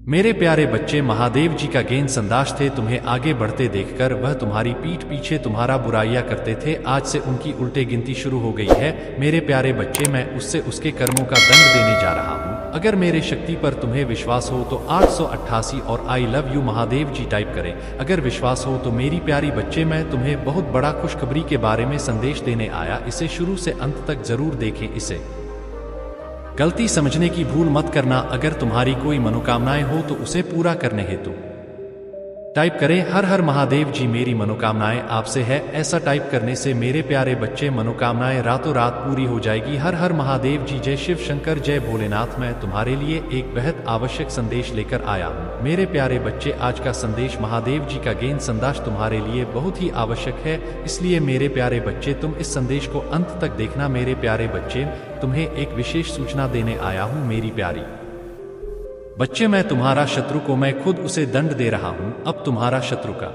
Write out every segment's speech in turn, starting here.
मेरे प्यारे बच्चे, महादेव जी का गेंद संदाश थे तुम्हें आगे बढ़ते देखकर। वह तुम्हारी पीठ पीछे तुम्हारा बुराइयां करते थे, आज से उनकी उल्टे गिनती शुरू हो गई है। मेरे प्यारे बच्चे, मैं उससे उसके कर्मों का दंड देने जा रहा हूँ। अगर मेरे शक्ति पर तुम्हें विश्वास हो तो 888 और I love you Mahadev ji type करें। अगर विश्वास हो तो मेरी प्यारी बच्चे, मैं तुम्हें बहुत बड़ा खुशखबरी के बारे में संदेश देने आया। इसे शुरू से अंत तक जरूर देखें। इसे गलती समझने की भूल मत करना। अगर तुम्हारी कोई मनोकामनाएं हो तो उसे पूरा करने हेतु टाइप करें हर हर महादेव जी। मेरी मनोकामनाएं आपसे है। ऐसा टाइप करने से मेरे प्यारे बच्चे मनोकामनाएं रातों रात पूरी हो जाएगी। हर हर महादेव जी। जय शिव शंकर, जय भोलेनाथ। मैं तुम्हारे लिए एक बेहद आवश्यक संदेश लेकर आया हूँ। मेरे प्यारे बच्चे, आज का संदेश महादेव जी का गेंद संदेश तुम्हारे लिए बहुत ही आवश्यक है। इसलिए मेरे प्यारे बच्चे, तुम इस संदेश को अंत तक देखना। मेरे प्यारे बच्चे, तुम्हें एक विशेष सूचना देने आया हूँ। मेरी प्यारी बच्चे, मैं तुम्हारा शत्रु को मैं खुद उसे दंड दे रहा हूं। अब तुम्हारा शत्रु का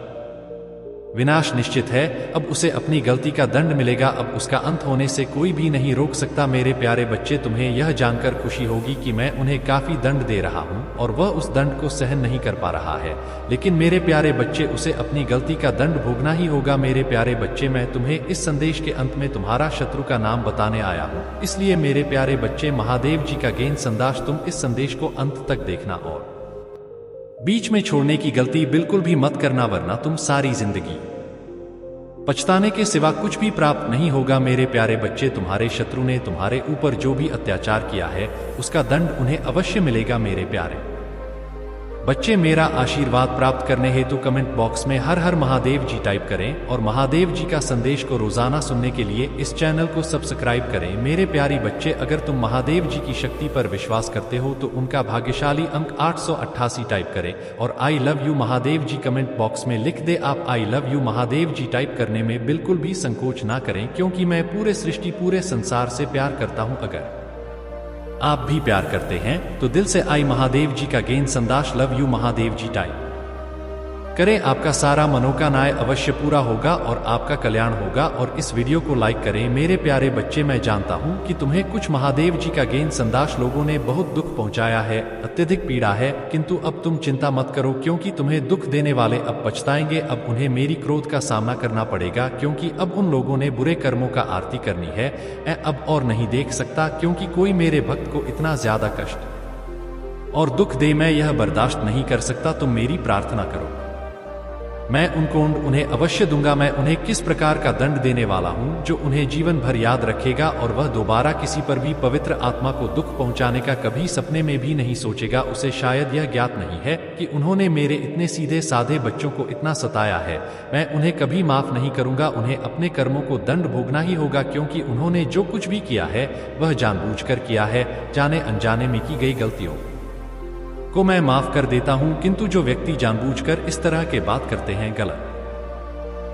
विनाश निश्चित है। अब उसे अपनी गलती का दंड मिलेगा। अब उसका अंत होने से कोई भी नहीं रोक सकता। मेरे प्यारे बच्चे, तुम्हें यह जानकर खुशी होगी कि मैं उन्हें काफी दंड दे रहा हूं और वह उस दंड को सहन नहीं कर पा रहा है। लेकिन मेरे प्यारे बच्चे, उसे अपनी गलती का दंड भोगना ही होगा। मेरे प्यारे बच्चे, मैं तुम्हें इस संदेश के अंत में तुम्हारा शत्रु का नाम बताने आया हूँ। इसलिए मेरे प्यारे बच्चे, महादेव जी का गेंद संदेश, तुम इस संदेश को अंत तक देखना और बीच में छोड़ने की गलती बिल्कुल भी मत करना, वरना तुम सारी जिंदगी पछताने के सिवा कुछ भी प्राप्त नहीं होगा। मेरे प्यारे बच्चे, तुम्हारे शत्रु ने तुम्हारे ऊपर जो भी अत्याचार किया है उसका दंड उन्हें अवश्य मिलेगा। मेरे प्यारे बच्चे, मेरा आशीर्वाद प्राप्त करने हेतु कमेंट बॉक्स में हर हर महादेव जी टाइप करें और महादेव जी का संदेश को रोजाना सुनने के लिए इस चैनल को सब्सक्राइब करें। मेरे प्यारी बच्चे, अगर तुम महादेव जी की शक्ति पर विश्वास करते हो तो उनका भाग्यशाली अंक 888 टाइप करें और I love you Mahadev ji comment box में लिख दे। आप I love you Mahadev ji type करने में बिल्कुल भी संकोच ना करें, क्योंकि मैं पूरे सृष्टि, पूरे संसार से प्यार करता हूं। अगर आप भी प्यार करते हैं तो दिल से आई महादेव जी का गेंद संदेश love you Mahadev ji type करें। आपका सारा मनोकामनाएं अवश्य पूरा होगा और आपका कल्याण होगा। और इस वीडियो को लाइक करें। मेरे प्यारे बच्चे, मैं जानता हूं कि तुम्हें कुछ महादेव जी का गेंद संदेश लोगों ने बहुत दुख पहुंचाया है, अत्यधिक पीड़ा है, किंतु अब तुम चिंता मत करो, क्योंकि तुम्हें दुख देने वाले अब पछताएंगे। अब उन्हें मेरी क्रोध का सामना करना पड़ेगा, क्योंकि अब उन लोगों ने बुरे कर्मों का आरती करनी है। अब और नहीं देख सकता, क्योंकि कोई मेरे भक्त को इतना ज्यादा कष्ट और दुख दे, मैं यह बर्दाश्त नहीं कर सकता। तुम मेरी प्रार्थना करो, मैं उनको उन्हें अवश्य दूंगा। मैं उन्हें किस प्रकार का दंड देने वाला हूं जो उन्हें जीवन भर याद रखेगा और वह दोबारा किसी पर भी पवित्र आत्मा को दुख पहुंचाने का कभी सपने में भी नहीं सोचेगा। उसे शायद यह ज्ञात नहीं है कि उन्होंने मेरे इतने सीधे साधे बच्चों को इतना सताया है। मैं उन्हें कभी माफ नहीं करूंगा। उन्हें अपने कर्मों को दंड भोगना ही होगा, क्योंकि उन्होंने जो कुछ भी किया है वह जानबूझकर किया है। जाने अनजाने में की गई गलतियों को मैं माफ कर देता हूं, किंतु जो व्यक्ति जानबूझकर इस तरह के बात करते हैं, गलत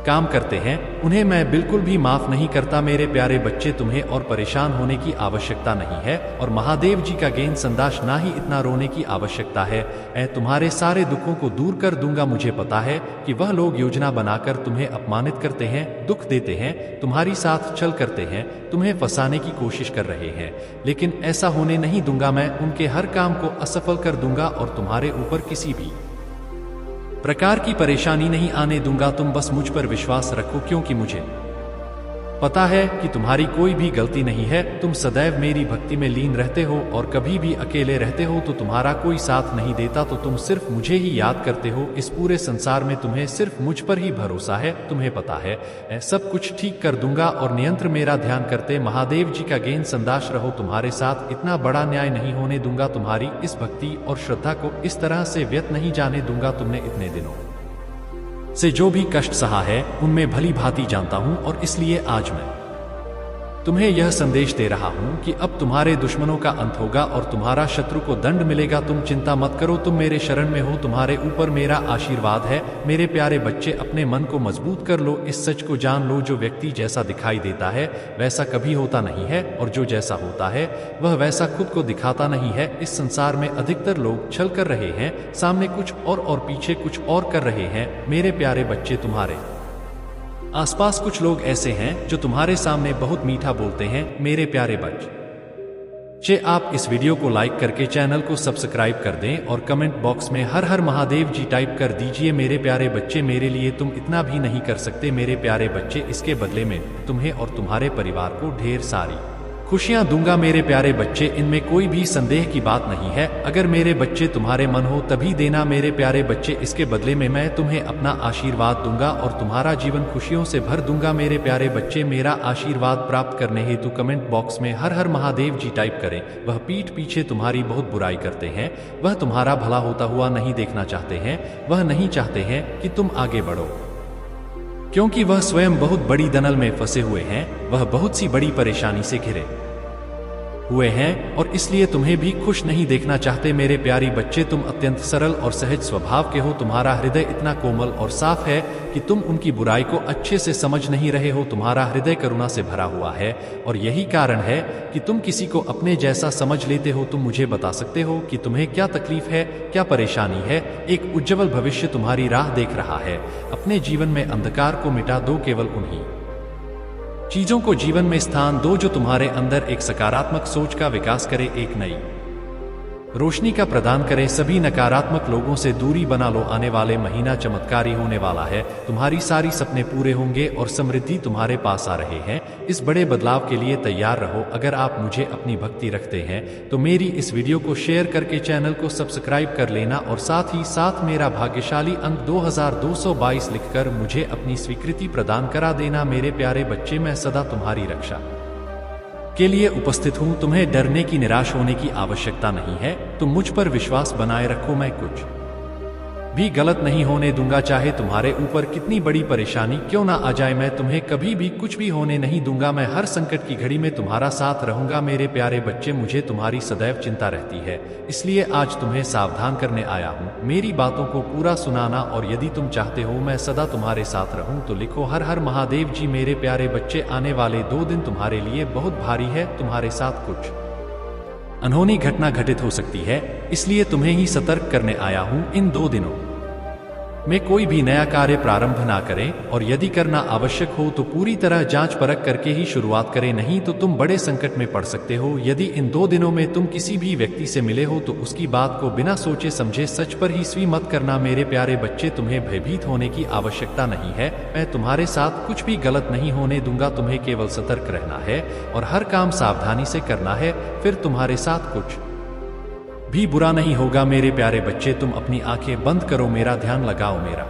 काम करते हैं, उन्हें मैं बिल्कुल भी माफ नहीं करता। मेरे प्यारे बच्चे, तुम्हें और परेशान होने की आवश्यकता नहीं है और महादेव जी का गेंद संदेश ना ही इतना रोने की आवश्यकता है। मैं तुम्हारे सारे दुखों को दूर कर दूंगा। मुझे पता है कि वह लोग योजना बनाकर तुम्हें अपमानित करते हैं, दुख देते हैं, तुम्हारी साथ छल करते हैं, तुम्हें फंसाने की कोशिश कर रहे हैं, लेकिन ऐसा होने नहीं दूंगा। मैं उनके हर काम को असफल कर दूंगा और तुम्हारे ऊपर किसी भी प्रकार की परेशानी नहीं आने दूंगा। तुम बस मुझ पर विश्वास रखो, क्योंकि मुझे पता है कि तुम्हारी कोई भी गलती नहीं है। तुम सदैव मेरी भक्ति में लीन रहते हो और कभी भी अकेले रहते हो तो तुम्हारा कोई साथ नहीं देता, तो तुम सिर्फ मुझे ही याद करते हो। इस पूरे संसार में तुम्हें सिर्फ मुझ पर ही भरोसा है। तुम्हें पता है मैं सब कुछ ठीक कर दूंगा और नियंत्र मेरा ध्यान करते महादेव जी का गेंद संदेश रहो तुम्हारे साथ। इतना बड़ा न्याय नहीं होने दूंगा। तुम्हारी इस भक्ति और श्रद्धा को इस तरह से व्यर्थ नहीं जाने दूंगा। तुमने इतने दिनों से जो भी कष्ट सहा है उनमें भली भांति जानता हूं और इसलिए आज मैं तुम्हें यह संदेश दे रहा हूं कि अब तुम्हारे दुश्मनों का अंत होगा और तुम्हारा शत्रु को दंड मिलेगा। तुम चिंता मत करो, तुम मेरे शरण में हो, तुम्हारे ऊपर मेरा आशीर्वाद है। मेरे प्यारे बच्चे, अपने मन को मजबूत कर लो, इस सच को जान लो, जो व्यक्ति जैसा दिखाई देता है वैसा कभी होता नहीं है और जो जैसा होता है वह वैसा खुद को दिखाता नहीं है। इस संसार में अधिकतर लोग छल कर रहे हैं, सामने कुछ और पीछे कुछ और कर रहे हैं। मेरे प्यारे बच्चे, तुम्हारे आसपास कुछ लोग ऐसे हैं जो तुम्हारे सामने बहुत मीठा बोलते हैं। मेरे प्यारे बच्चे, आप इस वीडियो को लाइक करके चैनल को सब्सक्राइब कर दें और कमेंट बॉक्स में हर हर महादेव जी टाइप कर दीजिए। मेरे प्यारे बच्चे, मेरे लिए तुम इतना भी नहीं कर सकते मेरे प्यारे बच्चे। इसके बदले में तुम्हें और तुम्हारे परिवार को ढेर सारी खुशियां दूंगा मेरे प्यारे बच्चे, इनमें कोई भी संदेह की बात नहीं है। अगर मेरे बच्चे तुम्हारे मन हो तभी देना मेरे प्यारे बच्चे। इसके बदले में मैं तुम्हें अपना आशीर्वाद दूंगा और तुम्हारा जीवन खुशियों से भर दूंगा मेरे प्यारे बच्चे। मेरा आशीर्वाद प्राप्त करने हेतु कमेंट बॉक्स में हर हर महादेव जी टाइप करें। वह पीठ पीछे तुम्हारी बहुत बुराई करते हैं, वह तुम्हारा भला होता हुआ नहीं देखना चाहते हैं, वह नहीं चाहते हैं कि तुम आगे बढ़ो, क्योंकि वह स्वयं बहुत बड़ी दलदल में फंसे हुए हैं, वह बहुत सी बड़ी परेशानी से घिरे हुए हैं और इसलिए तुम्हें भी खुश नहीं देखना चाहते मेरे प्यारी बच्चे। तुम अत्यंत सरल और सहज स्वभाव के हो, तुम्हारा हृदय इतना कोमल और साफ है कि तुम उनकी बुराई को अच्छे से समझ नहीं रहे हो। तुम्हारा हृदय करुणा से भरा हुआ है और यही कारण है कि तुम किसी को अपने जैसा समझ लेते हो। तुम मुझे बता सकते हो कि तुम्हें क्या तकलीफ है, क्या परेशानी है। एक उज्जवल भविष्य तुम्हारी राह देख रहा है। अपने जीवन में अंधकार को मिटा दो, केवल उन्हीं चीजों को जीवन में स्थान दो जो तुम्हारे अंदर एक सकारात्मक सोच का विकास करे, एक नई रोशनी का प्रदान करे। सभी नकारात्मक लोगों से दूरी बना लो। आने वाले महीना चमत्कारी होने वाला है। तुम्हारी सारी सपने पूरे होंगे और समृद्धि तुम्हारे पास आ रहे हैं। इस बड़े बदलाव के लिए तैयार रहो। अगर आप मुझे अपनी भक्ति रखते हैं तो मेरी इस वीडियो को शेयर करके चैनल को सब्सक्राइब कर लेना और साथ ही साथ मेरा भाग्यशाली अंक 2222 लिखकर मुझे अपनी स्वीकृति प्रदान करा देना मेरे प्यारे बच्चे। मैं सदा तुम्हारी रक्षा के लिए उपस्थित हूं। तुम्हें डरने की, निराश होने की आवश्यकता नहीं है। तुम मुझ पर विश्वास बनाए रखो, मैं कुछ भी गलत नहीं होने दूंगा। चाहे तुम्हारे ऊपर कितनी बड़ी परेशानी क्यों ना आ जाए, मैं तुम्हें कभी भी कुछ भी होने नहीं दूंगा। मैं हर संकट की घड़ी में तुम्हारा साथ रहूंगा मेरे प्यारे बच्चे। मुझे तुम्हारी सदैव चिंता रहती है, इसलिए आज तुम्हें सावधान करने आया हूँ। मेरी बातों को पूरा सुनाना और यदि तुम चाहते हो मैं सदा तुम्हारे साथ रहूं तो लिखो हर हर महादेव जी। मेरे प्यारे बच्चे, आने वाले 2 दिन तुम्हारे लिए बहुत भारी है। तुम्हारे साथ कुछ अनहोनी घटना घटित हो सकती है, इसलिए तुम्हें ही सतर्क करने आया हूं। इन 2 दिनों में कोई भी नया कार्य प्रारंभ ना करें और यदि करना आवश्यक हो तो पूरी तरह जांच परख करके ही शुरुआत करें, नहीं तो तुम बड़े संकट में पड़ सकते हो। यदि इन 2 दिनों में तुम किसी भी व्यक्ति से मिले हो तो उसकी बात को बिना सोचे समझे सच पर ही स्वी मत करना मेरे प्यारे बच्चे। तुम्हें भयभीत होने की आवश्यकता नहीं है। मैं तुम्हारे साथ कुछ भी गलत नहीं होने दूंगा। तुम्हें केवल सतर्क रहना है और हर काम सावधानी से करना है, फिर तुम्हारे साथ कुछ भी बुरा नहीं होगा मेरे प्यारे बच्चे। तुम अपनी आंखें बंद करो, मेरा ध्यान लगाओ, मेरा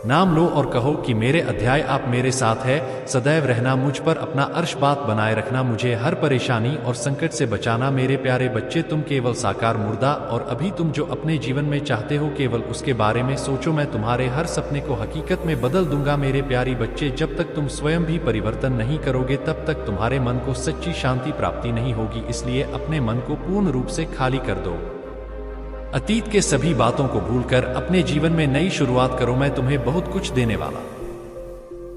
नाम लो और कहो कि मेरे अध्याय आप मेरे साथ है। सदैव रहना मुझ पर अपना अर्श बात बनाए रखना, मुझे हर परेशानी और संकट से बचाना मेरे प्यारे बच्चे। तुम केवल साकार मुर्दा और अभी तुम जो अपने जीवन में चाहते हो केवल उसके बारे में सोचो। मैं तुम्हारे हर सपने को हकीकत में बदल दूंगा मेरे प्यारी बच्चे। जब तक तुम स्वयं भी परिवर्तन नहीं करोगे तब तक तुम्हारे मन को सच्ची शांति प्राप्ति नहीं होगी। इसलिए अपने मन को पूर्ण रूप से खाली कर दो। अतीत के सभी बातों को भूलकर अपने जीवन में नई शुरुआत करो। मैं तुम्हें बहुत कुछ देने वाला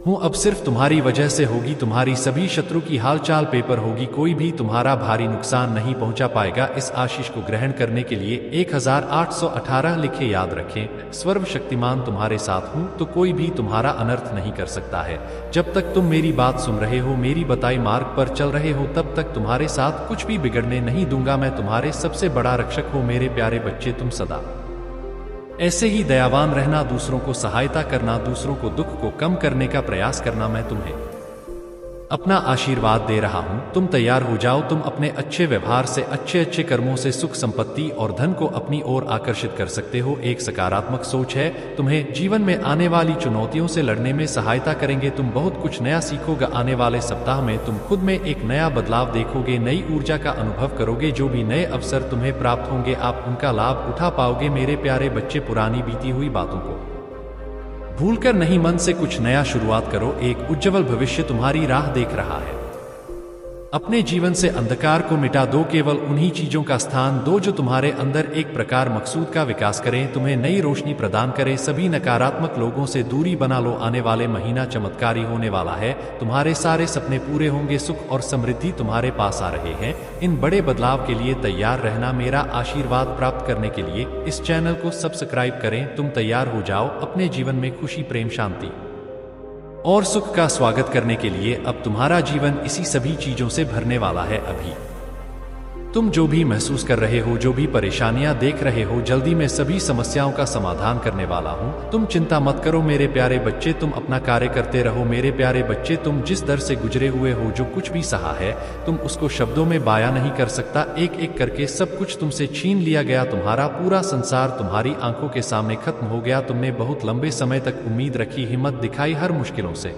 हूं, अब सिर्फ तुम्हारी वजह से होगी। तुम्हारी सभी शत्रु की हालचाल पेपर होगी, कोई भी तुम्हारा भारी नुकसान नहीं पहुंचा पाएगा। इस आशीष को ग्रहण करने के लिए 1818 लिखे याद रखें। सर्वशक्तिमान तुम्हारे साथ हूं तो कोई भी तुम्हारा अनर्थ नहीं कर सकता है। जब तक तुम मेरी बात सुन रहे हो, मेरी बताई मार्ग पर चल रहे हो, तब तक तुम्हारे साथ कुछ भी बिगड़ने नहीं दूंगा। मैं तुम्हारे सबसे बड़ा रक्षक हूं मेरे प्यारे बच्चे। तुम सदा ऐसे ही दयावान रहना, दूसरों को सहायता करना, दूसरों को दुख को कम करने का प्रयास करना। मैं तुम्हें अपना आशीर्वाद दे रहा हूं, तुम तैयार हो जाओ। तुम अपने अच्छे व्यवहार से, अच्छे अच्छे कर्मों से सुख संपत्ति और धन को अपनी ओर आकर्षित कर सकते हो। एक सकारात्मक सोच है, तुम्हें जीवन में आने वाली चुनौतियों से लड़ने में सहायता करेंगे। तुम बहुत कुछ नया सीखोगे। आने वाले सप्ताह में तुम खुद में एक नया बदलाव देखोगे, नई ऊर्जा का अनुभव करोगे। जो भी नए अवसर तुम्हें प्राप्त होंगे आप उनका लाभ उठा पाओगे मेरे प्यारे बच्चे। पुरानी बीती हुई बातों को भूलकर नहीं, मन से कुछ नया शुरुआत करो। एक उज्जवल भविष्य तुम्हारी राह देख रहा है। अपने जीवन से अंधकार को मिटा दो, केवल उन्हीं चीजों का स्थान दो जो तुम्हारे अंदर एक प्रकार मकसूद का विकास करें, तुम्हें नई रोशनी प्रदान करें। सभी नकारात्मक लोगों से दूरी बना लो। आने वाले महीना चमत्कारी होने वाला है। तुम्हारे सारे सपने पूरे होंगे, सुख और समृद्धि तुम्हारे पास आ रहे हैं। इन बड़े बदलाव के लिए तैयार रहना। मेरा आशीर्वाद प्राप्त करने के लिए इस चैनल को सब्सक्राइब करें। तुम तैयार हो जाओ अपने जीवन में खुशी, प्रेम, शांति और सुख का स्वागत करने के लिए। अब तुम्हारा जीवन इसी सभी चीजों से भरने वाला है। अभी तुम जो भी महसूस कर रहे हो, जो भी परेशानियां देख रहे हो, जल्दी में सभी समस्याओं का समाधान करने वाला हूँ। तुम चिंता मत करो मेरे प्यारे बच्चे, तुम अपना कार्य करते रहो मेरे प्यारे बच्चे। तुम जिस दर से गुजरे हुए हो, जो कुछ भी सहा है, तुम उसको शब्दों में बयां नहीं कर सकता। एक एक करके सब कुछ तुमसे छीन लिया गया, तुम्हारा पूरा संसार तुम्हारी आंखों के सामने खत्म हो गया। तुमने बहुत लंबे समय तक उम्मीद रखी, हिम्मत दिखाई, हर मुश्किलों से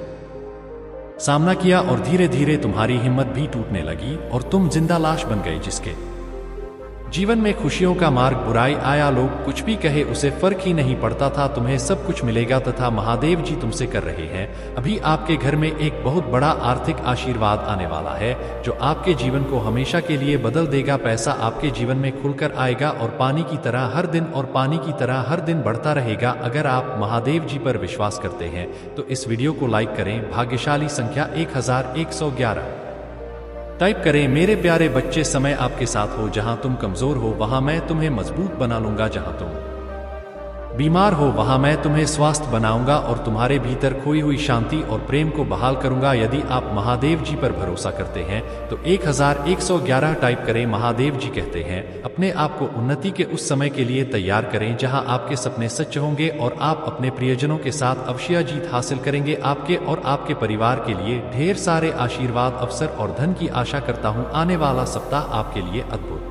सामना किया और धीरे धीरे तुम्हारी हिम्मत भी टूटने लगी और तुम जिंदा लाश बन गए, जिसके जीवन में खुशियों का मार्ग बुराई आया। लोग कुछ भी कहे उसे फर्क ही नहीं पड़ता था, तुम्हें सब कुछ मिलेगा तथा महादेव जी तुमसे कर रहे हैं। अभी आपके घर में एक बहुत बड़ा आर्थिक आशीर्वाद आने वाला है, जो आपके जीवन को हमेशा के लिए बदल देगा। पैसा आपके जीवन में खुलकर आएगा और पानी की तरह हर दिन और पानी की तरह हर दिन बढ़ता रहेगा। अगर आप महादेव जी पर विश्वास करते हैं तो इस वीडियो को लाइक करें। भाग्यशाली संख्या 1111 टाइप करें। मेरे प्यारे बच्चे, समय आपके साथ हो। जहां तुम कमजोर हो वहां मैं तुम्हें मजबूत बना लूंगा, जहां तुम बीमार हो वहां मैं तुम्हें स्वस्थ बनाऊंगा और तुम्हारे भीतर खोई हुई शांति और प्रेम को बहाल करूंगा। यदि आप महादेव जी पर भरोसा करते हैं तो 1111 टाइप करें। महादेव जी कहते हैं, अपने आप को उन्नति के उस समय के लिए तैयार करें जहां आपके सपने सच होंगे और आप अपने प्रियजनों के साथ अवश्य जीत हासिल करेंगे। आपके और आपके परिवार के लिए ढेर सारे आशीर्वाद, अवसर और धन की आशा करता हूं। आने वाला सप्ताह आपके लिए अद्भुत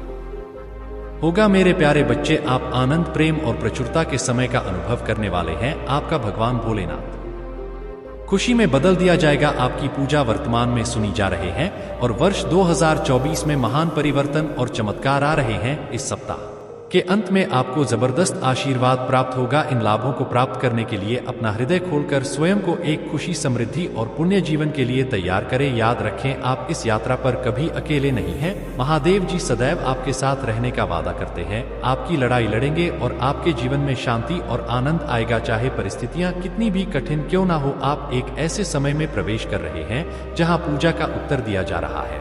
होगा मेरे प्यारे बच्चे। आप आनंद, प्रेम और प्रचुरता के समय का अनुभव करने वाले हैं। आपका भगवान भोलेनाथ खुशी में बदल दिया जाएगा। आपकी पूजा वर्तमान में सुनी जा रहे हैं और वर्ष 2024 में महान परिवर्तन और चमत्कार आ रहे हैं। इस सप्ताह के अंत में आपको जबरदस्त आशीर्वाद प्राप्त होगा। इन लाभों को प्राप्त करने के लिए अपना हृदय खोलकर स्वयं को एक खुशी, समृद्धि और पुण्य जीवन के लिए तैयार करें। याद रखें, आप इस यात्रा पर कभी अकेले नहीं हैं। महादेव जी सदैव आपके साथ रहने का वादा करते हैं। आपकी लड़ाई लड़ेंगे और आपके जीवन में शांति और आनंद आएगा। चाहे परिस्थितियां कितनी भी कठिन क्यों ना हो, आप एक ऐसे समय में प्रवेश कर रहे हैं जहां पूजा का उत्तर दिया जा रहा है,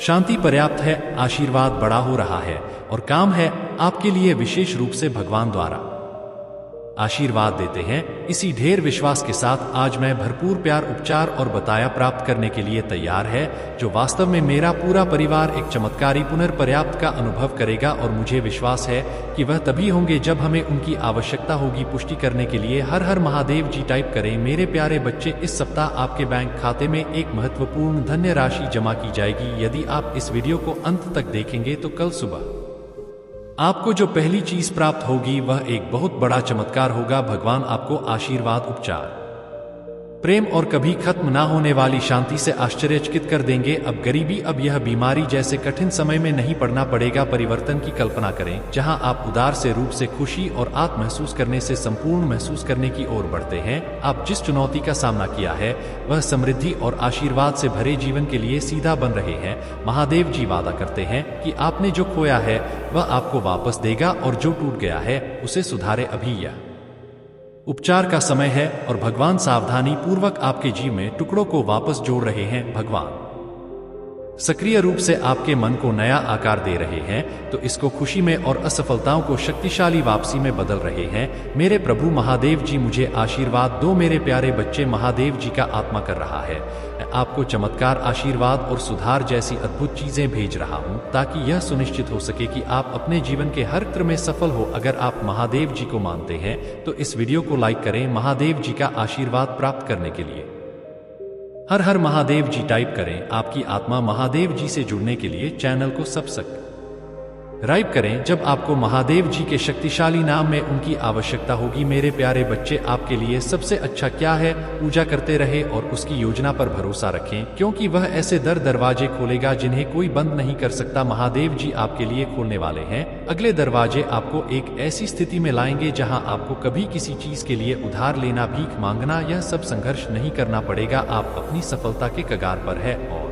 शांति पर्याप्त है, आशीर्वाद बड़ा हो रहा है और काम है आपके लिए विशेष रूप से भगवान द्वारा आशीर्वाद देते हैं। इसी ढेर विश्वास के साथ आज मैं भरपूर प्यार, उपचार और बताया प्राप्त करने के लिए तैयार है, जो वास्तव में मेरा पूरा परिवार एक चमत्कारी पुनर्पर्याप्त का अनुभव करेगा और मुझे विश्वास है कि वह तभी होंगे जब हमें उनकी आवश्यकता होगी। पुष्टि करने के लिए हर हर महादेव जी टाइप करें। मेरे प्यारे बच्चे, इस सप्ताह आपके बैंक खाते में एक महत्वपूर्ण धन्य राशि जमा की जाएगी। यदि आप इस वीडियो को अंत तक देखेंगे तो कल सुबह आपको जो पहली चीज प्राप्त होगी वह एक बहुत बड़ा चमत्कार होगा। भगवान आपको आशीर्वाद, उपचार, प्रेम और कभी खत्म ना होने वाली शांति से आश्चर्यचकित कर देंगे। अब गरीबी, अब यह बीमारी जैसे कठिन समय में नहीं पड़ना पड़ेगा। परिवर्तन की कल्पना करें जहां आप उदार से रूप से खुशी और आत्म महसूस करने से संपूर्ण महसूस करने की ओर बढ़ते हैं। आप जिस चुनौती का सामना किया है वह समृद्धि और आशीर्वाद से भरे जीवन के लिए सीधा बन रहे हैं। महादेव जी वादा करते हैं कि आपने जो खोया है वह आपको वापस देगा और जो टूट गया है उसे सुधारे। अभी यह उपचार का समय है और भगवान सावधानी पूर्वक आपके जीव में टुकड़ों को वापस जोड़ रहे हैं। भगवान सक्रिय रूप से आपके मन को नया आकार दे रहे हैं, तो इसको खुशी में और असफलताओं को शक्तिशाली वापसी में बदल रहे हैं। मेरे प्रभु महादेव जी, मुझे आशीर्वाद दो। मेरे प्यारे बच्चे, महादेव जी का आत्मा कर रहा है, मैं आपको चमत्कार, आशीर्वाद और सुधार जैसी अद्भुत चीजें भेज रहा हूं ताकि यह सुनिश्चित हो सके कि आप अपने जीवन के हर क्षेत्र में सफल हो। अगर आप महादेव जी को मानते हैं तो इस वीडियो को लाइक करें। महादेव जी का आशीर्वाद प्राप्त करने के लिए हर हर महादेव जी टाइप करें। आपकी आत्मा महादेव जी से जुड़ने के लिए चैनल को सब्सक्राइब करें। जब आपको महादेव जी के शक्तिशाली नाम में उनकी आवश्यकता होगी, मेरे प्यारे बच्चे, आपके लिए सबसे अच्छा क्या है? पूजा करते रहे और उसकी योजना पर भरोसा रखें, क्योंकि वह ऐसे दरवाजे खोलेगा जिन्हें कोई बंद नहीं कर सकता। महादेव जी आपके लिए खोलने वाले हैं। अगले दरवाजे आपको एक ऐसी स्थिति में लाएंगे जहां आपको कभी किसी चीज के लिए उधार लेना, भीख मांगना, यह सब संघर्ष नहीं करना पड़ेगा। आप अपनी सफलता के कगार पर है और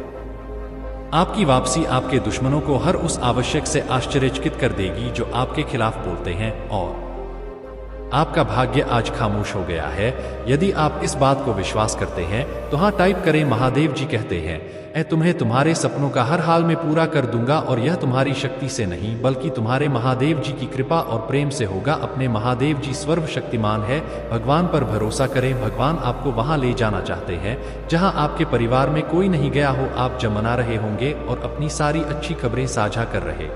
आपकी वापसी आपके दुश्मनों को हर उस आवश्यक से आश्चर्यचकित कर देगी जो आपके खिलाफ बोलते हैं और आपका भाग्य आज खामोश हो गया है। यदि आप इस बात को विश्वास करते हैं तो हाँ टाइप करें। महादेव जी कहते हैं, मैं तुम्हें तुम्हारे सपनों का हर हाल में पूरा कर दूंगा और यह तुम्हारी शक्ति से नहीं बल्कि तुम्हारे महादेव जी की कृपा और प्रेम से होगा। अपने महादेव जी सर्वशक्तिमान है। भगवान पर भरोसा करें। भगवान आपको वहां ले जाना चाहते हैं जहां आपके परिवार में कोई नहीं गया हो। आप जमना रहे होंगे और अपनी सारी अच्छी खबरें साझा कर रहे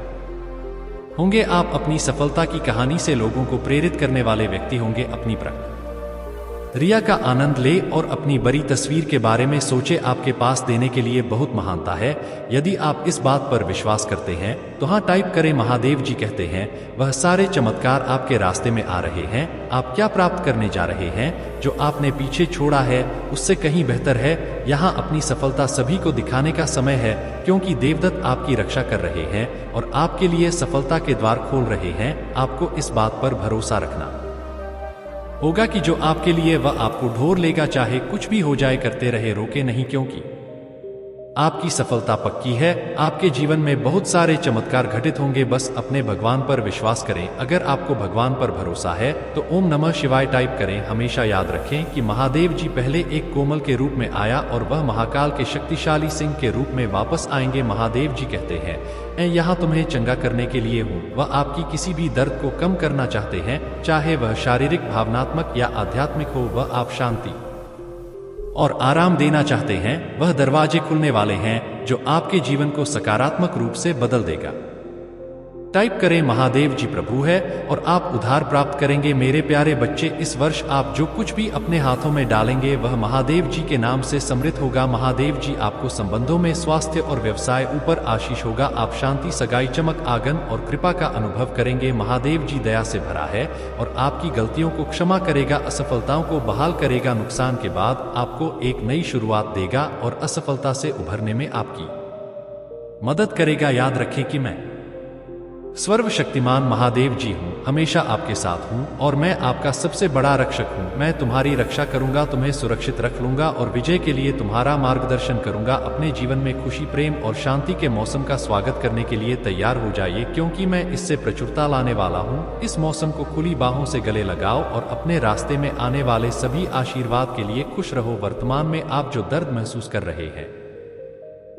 होंगे। आप अपनी सफलता की कहानी से लोगों को प्रेरित करने वाले व्यक्ति होंगे। अपनी प्रक्रिया का आनंद ले और अपनी बड़ी तस्वीर के बारे में सोचे। आपके पास देने के लिए बहुत महानता है। यदि आप इस बात पर विश्वास करते हैं तो हाँ टाइप करें। महादेव जी कहते हैं, वह सारे चमत्कार आपके रास्ते में आ रहे हैं। आप क्या प्राप्त करने जा रहे हैं जो आपने पीछे छोड़ा है उससे कहीं बेहतर है। यहाँ अपनी सफलता सभी को दिखाने का समय है क्योंकि देवदत्त आपकी रक्षा कर रहे हैं और आपके लिए सफलता के द्वार खोल रहे हैं। आपको इस बात पर भरोसा रखना होगा कि जो आपके लिए वह आपको ढोर लेगा। चाहे कुछ भी हो जाए करते रहे, रोके नहीं, क्योंकि आपकी सफलता पक्की है। आपके जीवन में बहुत सारे चमत्कार घटित होंगे। बस अपने भगवान पर विश्वास करें। अगर आपको भगवान पर भरोसा है तो ओम नमः शिवाय टाइप करें। हमेशा याद रखें कि महादेव जी पहले एक कोमल के रूप में आया और वह महाकाल के शक्तिशाली सिंह के रूप में वापस आएंगे। महादेव जी कहते हैं, मैं यहाँ तुम्हें चंगा करने के लिए हूँ। वह आपकी किसी भी दर्द को कम करना चाहते हैं, चाहे वह शारीरिक, भावनात्मक या आध्यात्मिक हो। वह आप शांति और आराम देना चाहते हैं। वह दरवाजे खुलने वाले हैं जो आपके जीवन को सकारात्मक रूप से बदल देगा। टाइप करें, महादेव जी प्रभु है और आप उद्धार प्राप्त करेंगे। मेरे प्यारे बच्चे, इस वर्ष आप जो कुछ भी अपने हाथों में डालेंगे वह महादेव जी के नाम से समृद्ध होगा। महादेव जी आपको संबंधों में, स्वास्थ्य और व्यवसाय ऊपर आशीष होगा। आप शांति, सगाई, चमक, आगन और कृपा का अनुभव करेंगे। महादेव जी दया से भरा है और आपकी गलतियों को क्षमा करेगा, असफलताओं को बहाल करेगा, नुकसान के बाद आपको एक नई शुरुआत देगा और असफलता से उभरने में आपकी मदद करेगा। याद रखें कि मैं सर्वशक्तिमान महादेव जी हूँ, हमेशा आपके साथ हूँ और मैं आपका सबसे बड़ा रक्षक हूँ। मैं तुम्हारी रक्षा करूंगा, तुम्हें सुरक्षित रख लूंगा और विजय के लिए तुम्हारा मार्गदर्शन करूंगा। अपने जीवन में खुशी, प्रेम और शांति के मौसम का स्वागत करने के लिए तैयार हो जाइए क्योंकि मैं इससे प्रचुरता लाने वाला हूँ। इस मौसम को खुली बाहों से गले लगाओ और अपने रास्ते में आने वाले सभी आशीर्वाद के लिए खुश रहो। वर्तमान में आप जो दर्द महसूस कर रहे हैं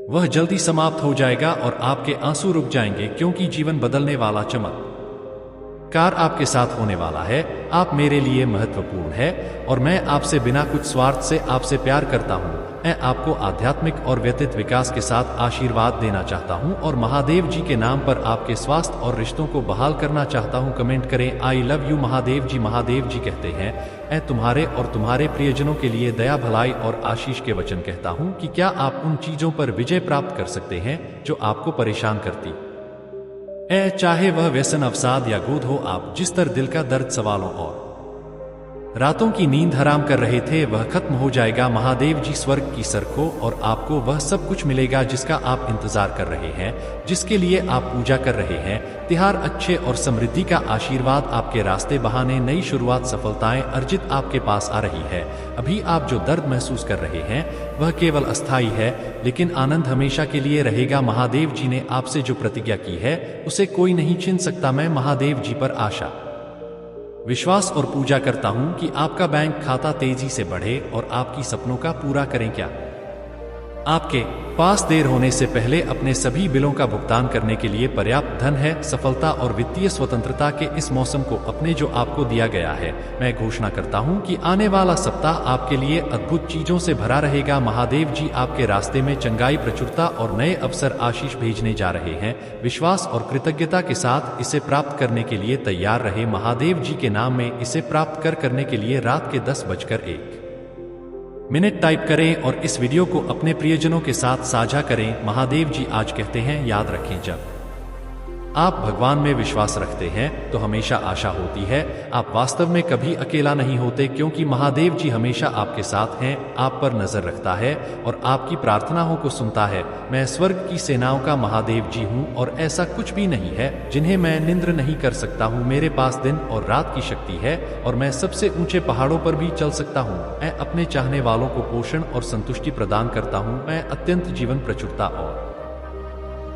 वह जल्दी समाप्त हो जाएगा और आपके आंसू रुक जाएंगे क्योंकि जीवन बदलने वाला चमत्कार आपके साथ होने वाला है। आप मेरे लिए महत्वपूर्ण है और मैं आपसे बिना कुछ स्वार्थ से आपसे प्यार करता हूँ। मैं आपको आध्यात्मिक और व्यक्तित्व विकास के साथ आशीर्वाद देना चाहता हूँ और महादेव जी के नाम पर आपके स्वास्थ्य और रिश्तों को बहाल करना चाहता हूँ। कमेंट करें, आई लव यू महादेव जी। महादेव जी कहते हैं, मैं तुम्हारे और तुम्हारे प्रियजनों के लिए दया, भलाई और आशीष के वचन कहता हूँ कि क्या आप उन चीजों पर विजय प्राप्त कर सकते हैं जो आपको परेशान करती है, चाहे वह व्यसन, अवसाद या गोद हो। आप जिस तरह दिल का दर्द, सवालों और रातों की नींद हराम कर रहे थे वह खत्म हो जाएगा। महादेव जी स्वर्ग की सरखों और आपको वह सब कुछ मिलेगा जिसका आप इंतजार कर रहे हैं, जिसके लिए आप पूजा कर रहे हैं। तिहार, अच्छे और समृद्धि का आशीर्वाद आपके रास्ते, बहाने, नई शुरुआत, सफलताएं अर्जित आपके पास आ रही है। अभी आप जो दर्द महसूस कर रहे हैं वह केवल अस्थायी है लेकिन आनंद हमेशा के लिए रहेगा। महादेव जी ने आपसे जो प्रतिज्ञा की है उसे कोई नहीं छीन सकता। मैं महादेव जी पर आशा, विश्वास और पूजा करता हूं कि आपका बैंक खाता तेजी से बढ़े और आपकी सपनों का पूरा करें। क्या आपके पास देर होने से पहले अपने सभी बिलों का भुगतान करने के लिए पर्याप्त धन है? सफलता और वित्तीय स्वतंत्रता के इस मौसम को अपने जो आपको दिया गया है, मैं घोषणा करता हूं कि आने वाला सप्ताह आपके लिए अद्भुत चीजों से भरा रहेगा। महादेव जी आपके रास्ते में चंगाई, प्रचुरता और नए अवसर, आशीष भेजने जा रहे हैं। विश्वास और कृतज्ञता के साथ इसे प्राप्त करने के लिए तैयार रहे। महादेव जी के नाम में इसे प्राप्त करने के लिए रात के 10:01 टाइप करें और इस वीडियो को अपने प्रियजनों के साथ साझा करें। महादेव जी आज कहते हैं, याद रखें, जब आप भगवान में विश्वास रखते हैं तो हमेशा आशा होती है। आप वास्तव में कभी अकेला नहीं होते क्योंकि महादेव जी हमेशा आपके साथ हैं, आप पर नजर रखता है और आपकी प्रार्थनाओं को सुनता है। मैं स्वर्ग की सेनाओं का महादेव जी हूँ और ऐसा कुछ भी नहीं है जिन्हें मैं निंद्र नहीं कर सकता हूँ। मेरे पास दिन और रात की शक्ति है और मैं सबसे ऊंचे पहाड़ों पर भी चल सकता हूँ। मैं अपने चाहने वालों को पोषण और संतुष्टि प्रदान करता हूँ। मैं अत्यंत जीवन, प्रचुरता और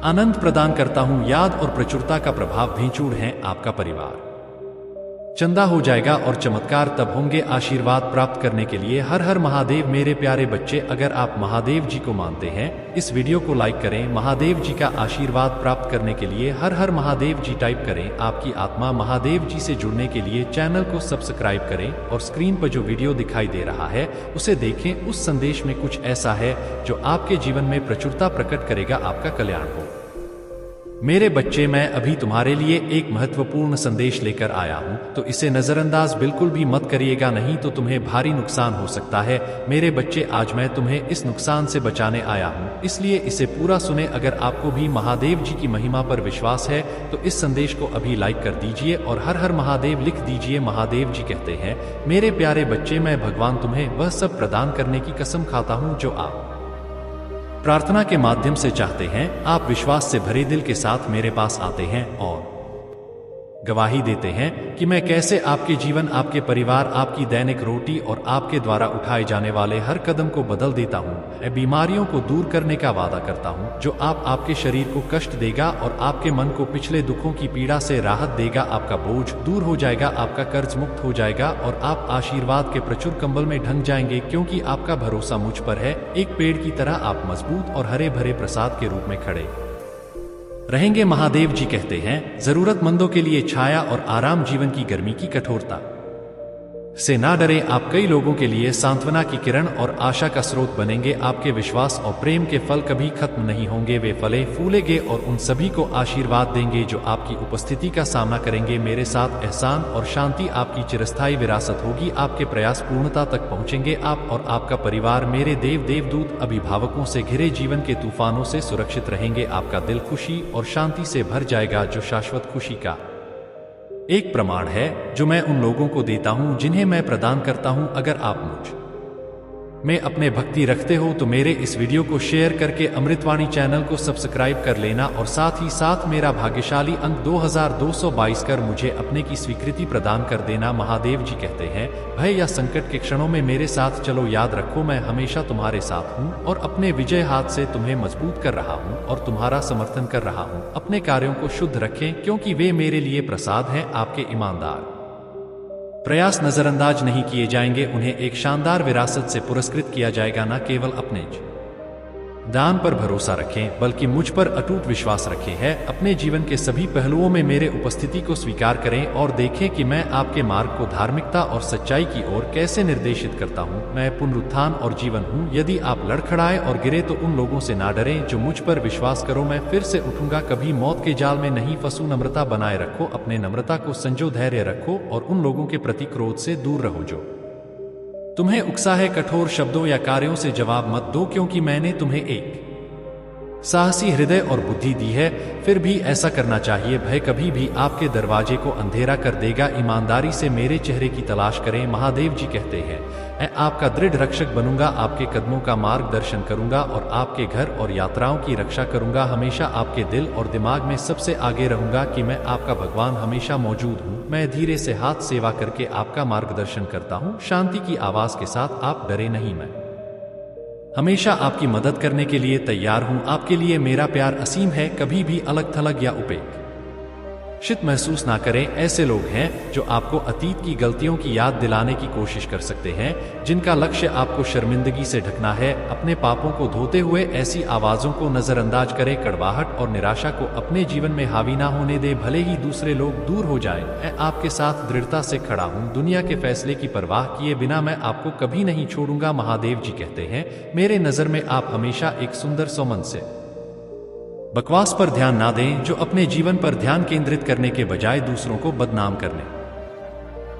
आनंद प्रदान करता हूं। याद और प्रचुरता का प्रभाव भेंचूड़ है आपका परिवार। चंदा हो जाएगा और चमत्कार तब होंगे। आशीर्वाद प्राप्त करने के लिए हर हर महादेव। मेरे प्यारे बच्चे, अगर आप महादेव जी को मानते हैं, इस वीडियो को लाइक करें। महादेव जी का आशीर्वाद प्राप्त करने के लिए हर हर महादेव जी टाइप करें। आपकी आत्मा महादेव जी से जुड़ने के लिए चैनल को सब्सक्राइब करें और स्क्रीन पर जो वीडियो दिखाई दे रहा है उसे देखें। उस संदेश में कुछ ऐसा है जो आपके जीवन में प्रचुरता प्रकट करेगा, आपका कल्याण हो। मेरे बच्चे, मैं अभी तुम्हारे लिए एक महत्वपूर्ण संदेश लेकर आया हूं, तो इसे नजरअंदाज बिल्कुल भी मत करिएगा, नहीं तो तुम्हें भारी नुकसान हो सकता है। मेरे बच्चे, आज मैं तुम्हें इस नुकसान से बचाने आया हूं, इसलिए इसे पूरा सुने। अगर आपको भी महादेव जी की महिमा पर विश्वास है तो इस संदेश को अभी लाइक कर दीजिए और हर हर महादेव लिख दीजिए। महादेव जी कहते हैं, मेरे प्यारे बच्चे, मैं भगवान तुम्हें वह सब प्रदान करने की कसम खाता हूं जो आप प्रार्थना के माध्यम से चाहते हैं। आप विश्वास से भरे दिल के साथ मेरे पास आते हैं और गवाही देते हैं कि मैं कैसे आपके जीवन, आपके परिवार, आपकी दैनिक रोटी और आपके द्वारा उठाए जाने वाले हर कदम को बदल देता हूँ। मैं बीमारियों को दूर करने का वादा करता हूँ जो आपके शरीर को कष्ट देगा और आपके मन को पिछले दुखों की पीड़ा से राहत देगा। आपका बोझ दूर हो जाएगा, आपका कर्ज मुक्त हो जाएगा और आप आशीर्वाद के प्रचुर कंबल में ढंग जाएंगे, क्योंकि आपका भरोसा मुझ पर है। एक पेड़ की तरह आप मजबूत और हरे भरे प्रसाद के रूप में खड़े रहेंगे। महादेव जी कहते हैं, जरूरतमंदों के लिए छाया और आराम, जीवन की गर्मी की कठोरता से ना डरें। आप कई लोगों के लिए सांत्वना की किरण और आशा का स्रोत बनेंगे। आपके विश्वास और प्रेम के फल कभी खत्म नहीं होंगे, वे फले फूलेंगे और उन सभी को आशीर्वाद देंगे जो आपकी उपस्थिति का सामना करेंगे। मेरे साथ एहसान और शांति आपकी चिरस्थायी विरासत होगी। आपके प्रयास पूर्णता तक पहुंचेंगे। आप और आपका परिवार मेरे देव देवदूत अभिभावकों से घिरे जीवन के तूफानों से सुरक्षित रहेंगे। आपका दिल खुशी और शांति से भर जाएगा, जो शाश्वत खुशी का एक प्रमाण है जो मैं उन लोगों को देता हूं जिन्हें मैं प्रदान करता हूं। अगर आप मुझ में अपने भक्ति रखते हो तो मेरे इस वीडियो को शेयर करके अमृतवाणी चैनल को सब्सक्राइब कर लेना और साथ ही साथ मेरा भाग्यशाली अंक 2222 कर मुझे अपने की स्वीकृति प्रदान कर देना। महादेव जी कहते हैं, भय या संकट के क्षणों में मेरे साथ चलो, याद रखो मैं हमेशा तुम्हारे साथ हूँ और अपने विजय हाथ से तुम्हें मजबूत कर रहा हूँ और तुम्हारा समर्थन कर रहा हूँ। अपने कार्यों को शुद्ध रखें, क्योंकि वे मेरे लिए प्रसाद हैं। आपके ईमानदार प्रयास नजरअंदाज नहीं किए जाएंगे, उन्हें एक शानदार विरासत से पुरस्कृत किया जाएगा। न केवल अपने दान पर भरोसा रखें, बल्कि मुझ पर अटूट विश्वास रखें है। अपने जीवन के सभी पहलुओं में मेरे उपस्थिति को स्वीकार करें और देखें कि मैं आपके मार्ग को धार्मिकता और सच्चाई की ओर कैसे निर्देशित करता हूँ। मैं पुनरुत्थान और जीवन हूँ। यदि आप लड़खड़ाए और गिरे तो उन लोगों से ना डरें जो मुझ पर विश्वास करो। मैं फिर से उठूंगा, कभी मौत के जाल में नहीं फंसू। नम्रता बनाए रखो, अपने नम्रता को संजो, धैर्य रखो और उन लोगों के प्रति क्रोध से दूर रहो जो तुम्हें उकसा है। कठोर शब्दों या कार्यों से जवाब मत दो, क्योंकि मैंने तुम्हें एक साहसी हृदय और बुद्धि दी है। फिर भी ऐसा करना चाहिए। भय कभी भी आपके दरवाजे को अंधेरा कर देगा। ईमानदारी से मेरे चेहरे की तलाश करें। महादेव जी कहते हैं, मैं आपका दृढ़ रक्षक बनूंगा, आपके कदमों का मार्गदर्शन करूंगा और आपके घर और यात्राओं की रक्षा करूंगा। हमेशा आपके दिल और दिमाग में सबसे आगे रहूंगा कि मैं आपका भगवान हमेशा मौजूद हूँ। मैं धीरे से हाथ सेवा करके आपका मार्गदर्शन करता हूँ, शांति की आवाज के साथ। आप डरे नहीं, मैं हमेशा आपकी मदद करने के लिए तैयार हूं। आपके लिए मेरा प्यार असीम है, कभी भी अलग थलग या उपेक्षित महसूस ना करें। ऐसे लोग हैं जो आपको अतीत की गलतियों की याद दिलाने की कोशिश कर सकते हैं, जिनका लक्ष्य आपको शर्मिंदगी से ढकना है। अपने पापों को धोते हुए ऐसी आवाजों को नजरअंदाज करें। कड़वाहट और निराशा को अपने जीवन में हावी ना होने दे, भले ही दूसरे लोग दूर हो जाएं। मैं आपके साथ दृढ़ता से खड़ा हूँ। दुनिया के फैसले की परवाह किए बिना मैं आपको कभी नहीं छोड़ूंगा। महादेव जी कहते हैं, मेरे नजर में आप हमेशा एक सुंदर सौमन से बकवास पर ध्यान ना दें, जो अपने जीवन पर ध्यान केंद्रित करने के बजाय दूसरों को बदनाम करने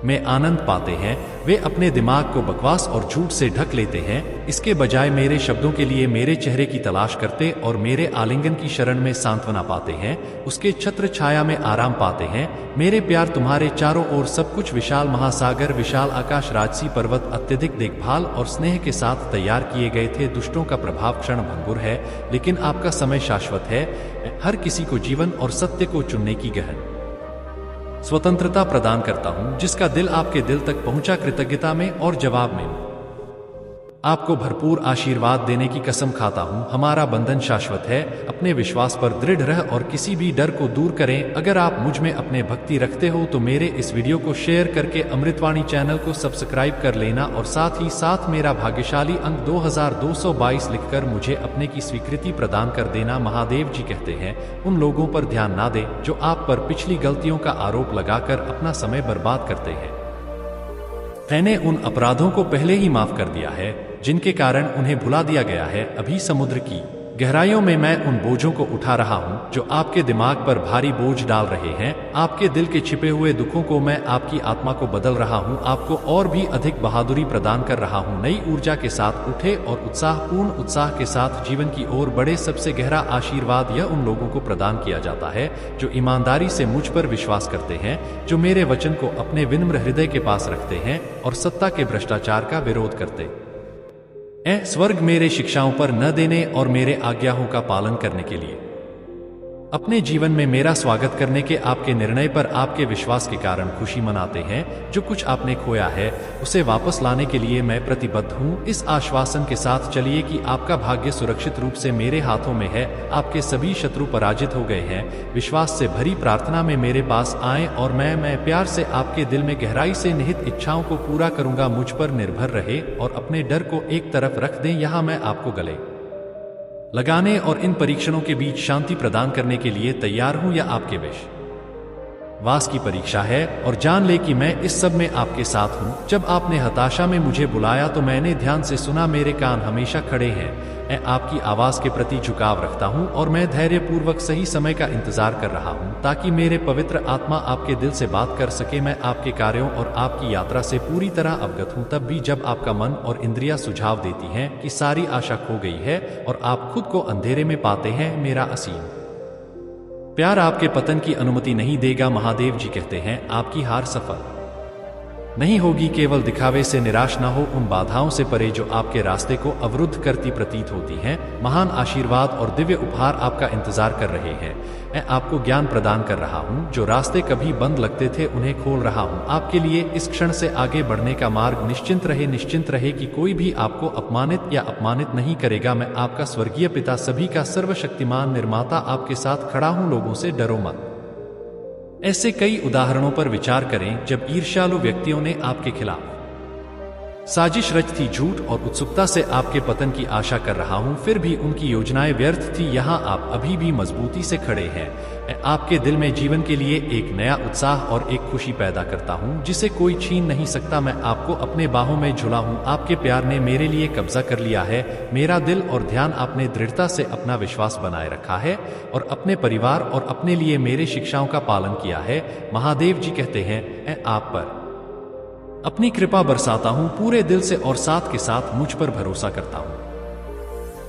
में आनंद पाते हैं। वे अपने दिमाग को बकवास और झूठ से ढक लेते हैं, इसके बजाय मेरे शब्दों के लिए मेरे चेहरे की तलाश करते और मेरे आलिंगन की शरण में सांत्वना पाते हैं, उसके छत्र छाया में आराम पाते हैं। मेरे प्यार, तुम्हारे चारों ओर सब कुछ विशाल महासागर, विशाल आकाश, राजसी पर्वत अत्यधिक देखभाल और स्नेह के साथ तैयार किए गए थे। दुष्टों का प्रभाव क्षण भंगुर है, लेकिन आपका समय शाश्वत है। हर किसी को जीवन और सत्य को चुनने की गहन स्वतंत्रता प्रदान करता हूं। जिसका दिल आपके दिल तक पहुंचा, कृतज्ञता में और जवाब में आपको भरपूर आशीर्वाद देने की कसम खाता हूँ। हमारा बंधन शाश्वत है। अपने विश्वास पर दृढ़ रह और किसी भी डर को दूर करें। अगर आप मुझ में अपने भक्ति रखते हो तो मेरे इस वीडियो को शेयर करके अमृतवाणी चैनल को सब्सक्राइब कर लेना और साथ ही साथ मेरा भाग्यशाली अंक 2222 लिखकर मुझे अपने की स्वीकृति प्रदान कर देना। महादेव जी कहते हैं, उन लोगों पर ध्यान ना दें जो आप पर पिछली गलतियों का आरोप लगाकर अपना समय बर्बाद करते हैं। मैंने उन अपराधों को पहले ही माफ कर दिया है जिनके कारण उन्हें भुला दिया गया है। अभी समुद्र की गहराइयों में मैं उन बोझों को उठा रहा हूँ जो आपके दिमाग पर भारी बोझ डाल रहे हैं। आपके दिल के छिपे हुए दुखों को मैं आपकी आत्मा को बदल रहा हूँ, आपको और भी अधिक बहादुरी प्रदान कर रहा हूँ। नई ऊर्जा के साथ उठे और उत्साहपूर्ण उत्साह के साथ जीवन की ओर बढ़े। सबसे गहरा आशीर्वाद यह उन लोगों को प्रदान किया जाता है जो ईमानदारी से मुझ पर विश्वास करते हैं, जो मेरे वचन को अपने विनम्र हृदय के पास रखते हैं और सत्ता के भ्रष्टाचार का विरोध करते स्वर्ग मेरे शिक्षाओं पर न देने और मेरे आज्ञाओं का पालन करने के लिए अपने जीवन में मेरा स्वागत करने के आपके निर्णय पर आपके विश्वास के कारण खुशी मनाते हैं। जो कुछ आपने खोया है उसे वापस लाने के लिए मैं प्रतिबद्ध हूँ। इस आश्वासन के साथ चलिए कि आपका भाग्य सुरक्षित रूप से मेरे हाथों में है। आपके सभी शत्रु पराजित हो गए हैं। विश्वास से भरी प्रार्थना में मेरे पास आएं और मैं प्यार से आपके दिल में गहराई से निहित इच्छाओं को पूरा करूंगा। मुझ पर निर्भर रहे और अपने डर को एक तरफ रख दें। यहाँ मैं आपको गले लगाने और इन परीक्षणों के बीच शांति प्रदान करने के लिए तैयार हूं। या आपके विश्वास की परीक्षा है और जान ले कि मैं इस सब में आपके साथ हूं। जब आपने हताशा में मुझे बुलाया तो मैंने ध्यान से सुना। मेरे कान हमेशा खड़े हैं। मैं आपकी आवाज के प्रति झुकाव रखता हूं और मैं धैर्यपूर्वक सही समय का इंतजार कर रहा हूं ताकि मेरे पवित्र आत्मा आपके दिल से बात कर सके। मैं आपके कार्यों और आपकी यात्रा से पूरी तरह अवगत हूं। तब भी जब आपका मन और इंद्रियां सुझाव देती हैं कि सारी आशा खो गई है और आप खुद को अंधेरे में पाते हैं, मेरा असीम प्यार आपके पतन की अनुमति नहीं देगा। महादेव जी कहते हैं, आपकी हार सफल नहीं होगी। केवल दिखावे से निराश ना हो। उन बाधाओं से परे जो आपके रास्ते को अवरुद्ध करती प्रतीत होती हैं, महान आशीर्वाद और दिव्य उपहार आपका इंतजार कर रहे हैं। मैं आपको ज्ञान प्रदान कर रहा हूं। जो रास्ते कभी बंद लगते थे उन्हें खोल रहा हूं आपके लिए। इस क्षण से आगे बढ़ने का मार्ग निश्चिंत रहे कि कोई भी आपको अपमानित या अपमानित नहीं करेगा। मैं आपका स्वर्गीय पिता, सभी का सर्वशक्तिमान निर्माता आपके साथ खड़ा हूं। लोगों से डरो मत। ऐसे कई उदाहरणों पर विचार करें जब ईर्ष्यालु व्यक्तियों ने आपके खिलाफ साजिश रच थी। झूठ और उत्सुकता से आपके पतन की आशा कर रहा हूं, फिर भी उनकी योजनाएं व्यर्थ थी। यहां आप अभी भी मजबूती से खड़े हैं। मैं आपके दिल में जीवन के लिए एक नया उत्साह और एक खुशी पैदा करता हूं जिसे कोई छीन नहीं सकता। मैं आपको अपने बाहों में झुला हूं। आपके प्यार ने मेरे लिए कब्जा कर लिया है। मेरा दिल और ध्यान आपने दृढ़ता से अपना विश्वास बनाए रखा है और अपने परिवार और अपने लिए मेरे शिक्षाओं का पालन किया है। महादेव जी कहते हैं, मैं आप पर अपनी कृपा बरसाता हूं पूरे दिल से और साथ के साथ मुझ पर भरोसा करता हूं।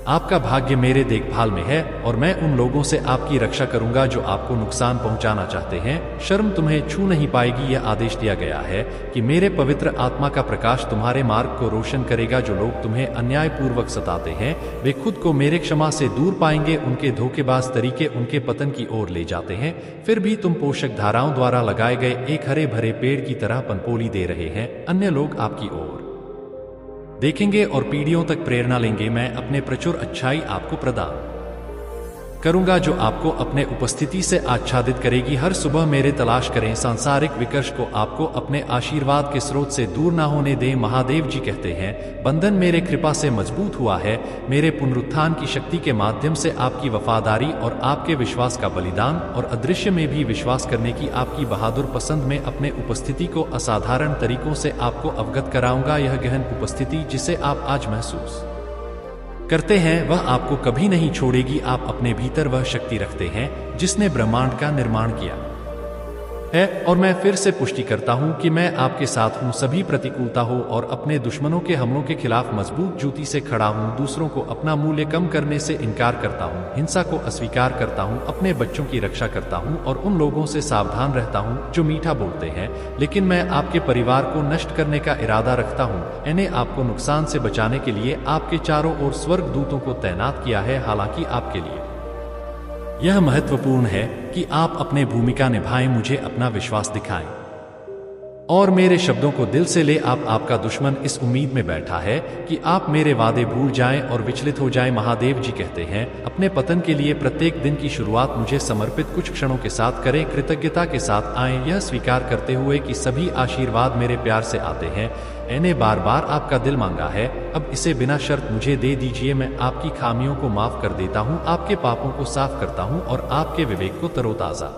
आपका भाग्य मेरे देखभाल में है और मैं उन लोगों से आपकी रक्षा करूंगा जो आपको नुकसान पहुंचाना चाहते हैं। शर्म तुम्हें छू नहीं पाएगी। यह आदेश दिया गया है कि मेरे पवित्र आत्मा का प्रकाश तुम्हारे मार्ग को रोशन करेगा। जो लोग तुम्हें अन्यायपूर्वक सताते हैं वे खुद को मेरे क्षमा से दूर पाएंगे। उनके धोखेबाज तरीके उनके पतन की ओर ले जाते हैं। फिर भी तुम पोषक धाराओं द्वारा लगाए गए एक हरे भरे पेड़ की तरह पनपोली दे रहे हैं। अन्य लोग आपकी ओर देखेंगे और पीढ़ियों तक प्रेरणा लेंगे। मैं अपने प्रचुर अच्छाई आपको प्रदान करूंगा जो आपको अपने उपस्थिति से आच्छादित करेगी। हर सुबह मेरे तलाश करें। सांसारिक विकर्ष को आपको अपने आशीर्वाद के स्रोत से दूर ना होने दें। महादेव जी कहते हैं, बंधन मेरे कृपा से मजबूत हुआ है। मेरे पुनरुत्थान की शक्ति के माध्यम से आपकी वफादारी और आपके विश्वास का बलिदान और अदृश्य में भी विश्वास करने की आपकी बहादुर पसंद में अपने उपस्थिति को असाधारण तरीकों से आपको अवगत कराऊंगा। यह गहन उपस्थिति जिसे आप आज महसूस करते हैं वह आपको कभी नहीं छोड़ेगी। आप अपने भीतर वह शक्ति रखते हैं जिसने ब्रह्मांड का निर्माण किया है और मैं फिर से पुष्टि करता हूं कि मैं आपके साथ हूं। सभी प्रतिकूलता हो और अपने दुश्मनों के हमलों के खिलाफ मजबूत जूती से खड़ा हूं। दूसरों को अपना मूल्य कम करने से इनकार करता हूं। हिंसा को अस्वीकार करता हूं। अपने बच्चों की रक्षा करता हूं और उन लोगों से सावधान रहता हूं जो मीठा बोलते हैं लेकिन मैं आपके परिवार को नष्ट करने का इरादा रखता हूं। मैंने आपको नुकसान से बचाने के लिए आपके चारों ओर स्वर्ग दूतों को तैनात किया है। हालांकि आपके लिए यह महत्वपूर्ण है कि आप अपने भूमिका निभाएं, मुझे अपना विश्वास दिखाएं और मेरे शब्दों को दिल से ले। आपका दुश्मन इस उम्मीद में बैठा है कि आप मेरे वादे भूल जाएं और विचलित हो जाएं। महादेव जी कहते हैं, अपने पतन के लिए प्रत्येक दिन की शुरुआत मुझे समर्पित कुछ क्षणों के साथ करें, कृतज्ञता के साथ आएं, यह स्वीकार करते हुए कि सभी आशीर्वाद मेरे प्यार से आते हैं। मैंने बार बार आपका दिल मांगा है, अब इसे बिना शर्त मुझे दे दीजिए। मैं आपकी खामियों को माफ कर देता हूँ, आपके पापों को साफ करता हूँ और आपके विवेक को तरोताजा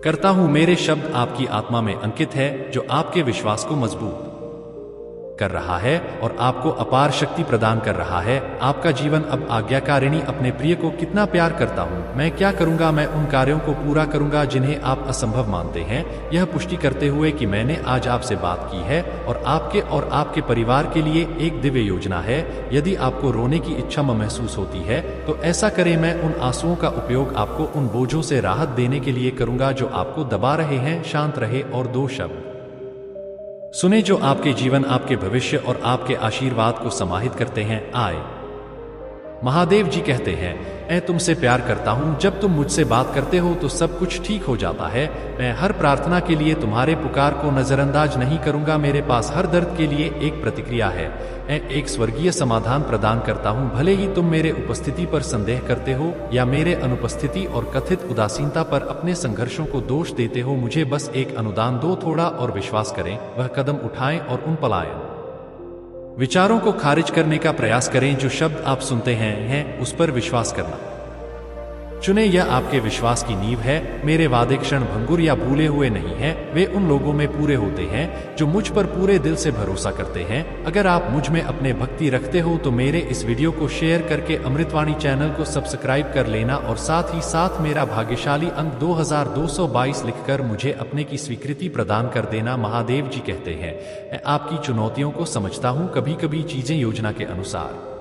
करता हूं। मेरे शब्द आपकी आत्मा में अंकित है, जो आपके विश्वास को मजबूत कर रहा है और आपको अपार शक्ति प्रदान कर रहा है। आपका जीवन अब आज्ञाकारिणी अपने प्रिय को कितना प्यार करता हूं। मैं क्या करूंगा? मैं उन कार्यों को पूरा करूंगा जिन्हें आप असंभव मानते हैं, यह पुष्टि करते हुए कि मैंने आज आपसे बात की है और आपके परिवार के लिए एक दिव्य योजना है। यदि आपको रोने की इच्छा महसूस होती है तो ऐसा करें। मैं उन आंसुओं का उपयोग आपको उन बोझों से राहत देने के लिए करूंगा जो आपको दबा रहे हैं। शांत रहे और दो शब्द सुने जो आपके जीवन, आपके भविष्य और आपके आशीर्वाद को समाहित करते हैं। आए महादेव जी कहते हैं, मैं तुमसे प्यार करता हूं। जब तुम मुझसे बात करते हो तो सब कुछ ठीक हो जाता है। मैं हर प्रार्थना के लिए तुम्हारे पुकार को नजरअंदाज नहीं करूंगा। मेरे पास हर दर्द के लिए एक प्रतिक्रिया है। मैं एक स्वर्गीय समाधान प्रदान करता हूं। भले ही तुम मेरे उपस्थिति पर संदेह करते हो या मेरे अनुपस्थिति और कथित उदासीनता पर अपने संघर्षों को दोष देते हो, मुझे बस एक अनुदान दो, थोड़ा और विश्वास करें। वह कदम उठाएं और उन पलायन विचारों को खारिज करने का प्रयास करें। जो शब्द आप सुनते हैं उस पर विश्वास करना चुने। यह आपके विश्वास की नींव है। मेरे वादे क्षण भंगुर या भूले हुए नहीं हैं। वे उन लोगों में पूरे होते हैं जो मुझ पर पूरे दिल से भरोसा करते हैं। अगर आप मुझ में अपने भक्ति रखते हो तो मेरे इस वीडियो को शेयर करके अमृतवाणी चैनल को सब्सक्राइब कर लेना और साथ ही साथ मेरा भाग्यशाली अंक 2222 लिखकर मुझे अपने की स्वीकृति प्रदान कर देना। महादेव जी कहते हैं, मैं आपकी चुनौतियों को समझता हूँ। कभी कभी चीजें योजना के अनुसार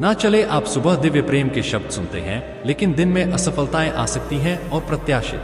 ना चले। आप सुबह दिव्य प्रेम के शब्द सुनते हैं, लेकिन दिन में असफलताएं आ सकती हैं और प्रत्याशित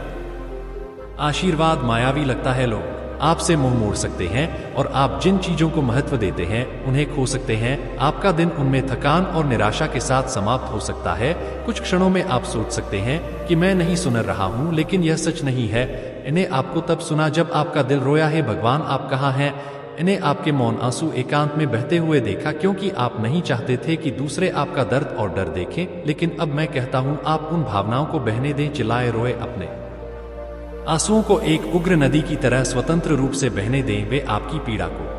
आशीर्वाद मायावी लगता है। लोग आपसे मुंह मोड़ सकते हैं और आप जिन चीजों को महत्व देते हैं उन्हें खो सकते हैं। आपका दिन उनमें थकान और निराशा के साथ समाप्त हो सकता है। कुछ क्षणों में आप सोच सकते हैं कि मैं नहीं सुन रहा हूं, लेकिन यह सच नहीं है। इन्हें आपको तब सुना जब आपका दिल रोया है, भगवान आप कहाँ हैं? इन्हें आपके मौन आंसू एकांत में बहते हुए देखा, क्योंकि आप नहीं चाहते थे कि दूसरे आपका दर्द और डर देखें। लेकिन अब मैं कहता हूं, आप उन भावनाओं को बहने दें। चिल्लाए रोए अपने आंसुओं को एक उग्र नदी की तरह स्वतंत्र रूप से बहने दें। वे आपकी पीड़ा को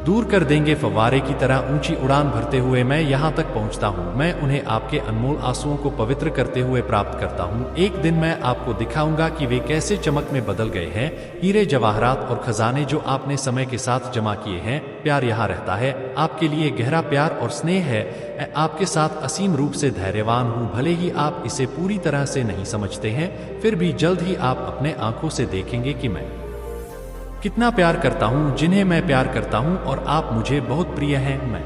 दूर कर देंगे। फव्वारे की तरह ऊंची उड़ान भरते हुए मैं यहां तक पहुंचता हूं। मैं उन्हें आपके अनमोल आंसुओं को पवित्र करते हुए प्राप्त करता हूं। एक दिन मैं आपको दिखाऊंगा कि वे कैसे चमक में बदल गए हैं। हीरे जवाहरात और खजाने जो आपने समय के साथ जमा किए हैं। प्यार यहाँ रहता है, आपके लिए गहरा प्यार और स्नेह है। मैं आपके साथ असीम रूप से धैर्यवान हूँ। भले ही आप इसे पूरी तरह से नहीं समझते हैं, फिर भी जल्द ही आप अपने आंखों से देखेंगे कि मैं कितना प्यार करता हूं। जिन्हें मैं प्यार करता हूं और आप मुझे बहुत प्रिय हैं। मैं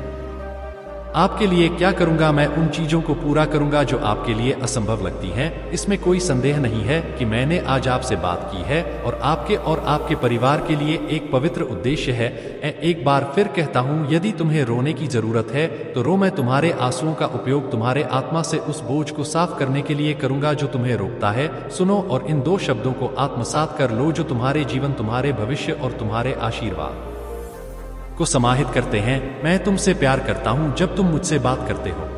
आपके लिए क्या करूंगा? मैं उन चीजों को पूरा करूंगा जो आपके लिए असंभव लगती हैं। इसमें कोई संदेह नहीं है कि मैंने आज आपसे बात की है और आपके परिवार के लिए एक पवित्र उद्देश्य है। मैं एक बार फिर कहता हूं, यदि तुम्हें रोने की जरूरत है तो रो। मैं तुम्हारे आंसुओं का उपयोग तुम्हारे आत्मा से उस बोझ को साफ करने के लिए करूंगा जो तुम्हें रोकता है। सुनो और इन दो शब्दों को आत्मसात कर लो जो तुम्हारे जीवन, तुम्हारे भविष्य और तुम्हारे आशीर्वाद को समाहित करते हैं। मैं तुमसे प्यार करता हूं। जब तुम मुझसे बात करते हो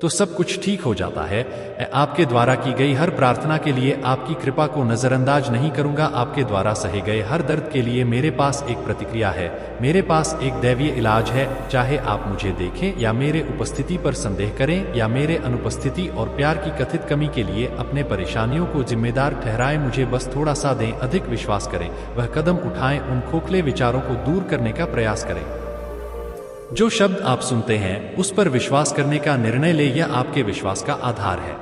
तो सब कुछ ठीक हो जाता है। मैं आपके द्वारा की गई हर प्रार्थना के लिए आपकी कृपा को नजरअंदाज नहीं करूंगा। आपके द्वारा सहे गए हर दर्द के लिए मेरे पास एक प्रतिक्रिया है। मेरे पास एक दैवीय इलाज है। चाहे आप मुझे देखें या मेरे उपस्थिति पर संदेह करें या मेरे अनुपस्थिति और प्यार की कथित कमी के लिए अपने परेशानियों को जिम्मेदार ठहराएं, मुझे बस थोड़ा सा दें। अधिक विश्वास करें, वह कदम उठाएं, उन खोखले विचारों को दूर करने का प्रयास करें। जो शब्द आप सुनते हैं उस पर विश्वास करने का निर्णय ले। यह आपके विश्वास का आधार है।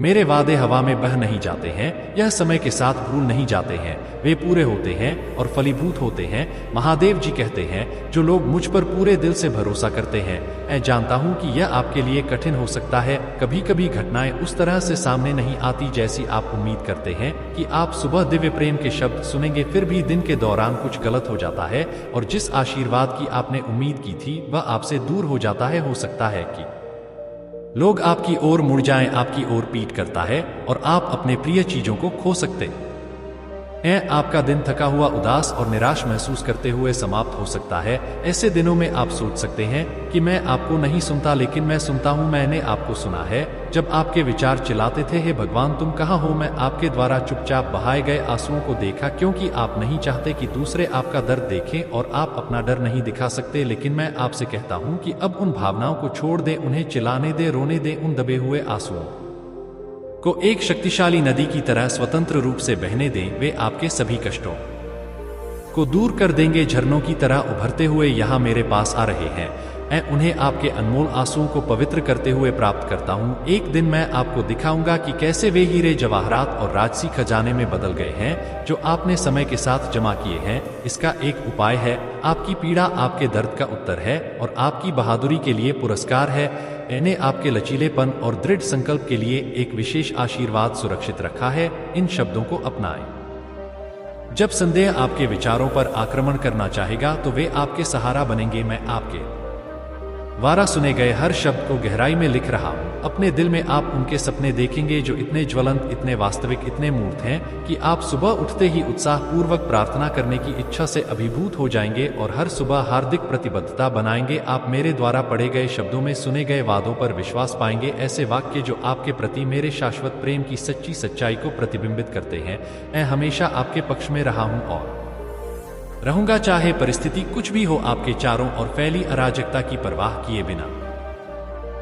मेरे वादे हवा में बह नहीं जाते हैं। यह समय के साथ भूल नहीं जाते हैं। वे पूरे होते हैं और फलीभूत होते हैं। महादेव जी कहते हैं, जो लोग मुझ पर पूरे दिल से भरोसा करते हैं। मैं जानता हूं कि यह आपके लिए कठिन हो सकता है। कभी कभी घटनाएं उस तरह से सामने नहीं आती जैसी आप उम्मीद करते हैं कि आप सुबह दिव्य प्रेम के शब्द सुनेंगे, फिर भी दिन के दौरान कुछ गलत हो जाता है और जिस आशीर्वाद की आपने उम्मीद की थी वह आपसे दूर हो जाता है। हो सकता है कि लोग आपकी ओर मुड़ जाएं, आपकी ओर पीठ करता है और आप अपने प्रिय चीजों को खो सकते आपका दिन थका हुआ, उदास और निराश महसूस करते हुए समाप्त हो सकता है। ऐसे दिनों में आप सोच सकते हैं कि मैं आपको नहीं सुनता, लेकिन मैं सुनता हूँ। मैंने आपको सुना है जब आपके विचार चिल्लाते थे, हे भगवान तुम कहाँ हो। मैं आपके द्वारा चुपचाप बहाए गए आंसुओं को देखा, क्योंकि आप नहीं चाहते कि दूसरे आपका दर्द देखें और आप अपना डर नहीं दिखा सकते। लेकिन मैं आपसे कहता हूँ कि अब उन भावनाओं को छोड़ दें, उन्हें चिल्लाने दें, रोने दें। उन दबे हुए आंसुओं को एक शक्तिशाली नदी की तरह स्वतंत्र रूप से बहने दें। वे आपके सभी कष्टों को दूर कर देंगे, झरनों की तरह उभरते हुए यहाँ मेरे पास आ रहे हैं। मैं उन्हें आपके अनमोल आंसुओं को पवित्र करते हुए प्राप्त करता हूँ। एक दिन मैं आपको दिखाऊंगा कि कैसे वे हीरे, जवाहरात और राजसी खजाने में बदल गए हैं जो आपने समय के साथ जमा किए हैं। इसका एक उपाय है, आपकी पीड़ा आपके दर्द का उत्तर है और आपकी बहादुरी के लिए पुरस्कार है। मैंने आपके लचीलेपन और दृढ़ संकल्प के लिए एक विशेष आशीर्वाद सुरक्षित रखा है। इन शब्दों को अपनाएं। जब संदेह आपके विचारों पर आक्रमण करना चाहेगा तो वे आपके सहारा बनेंगे। मैं आपके वारा सुने गए हर शब्द को गहराई में लिख रहा हूँ। अपने दिल में आप उनके सपने देखेंगे जो इतने ज्वलंत, इतने वास्तविक, इतने मूर्त हैं कि आप सुबह उठते ही उत्साह पूर्वक प्रार्थना करने की इच्छा से अभिभूत हो जाएंगे और हर सुबह हार्दिक प्रतिबद्धता बनाएंगे। आप मेरे द्वारा पढ़े गए शब्दों में सुने गए वादों पर विश्वास पाएंगे, ऐसे वाक्य जो आपके प्रति मेरे शाश्वत प्रेम की सच्ची सच्चाई को प्रतिबिंबित करते हैं। मैं हमेशा आपके पक्ष में रहा हूँ और रहूंगा, चाहे परिस्थिति कुछ भी हो आपके चारों ओर फैली अराजकता की परवाह किए बिना।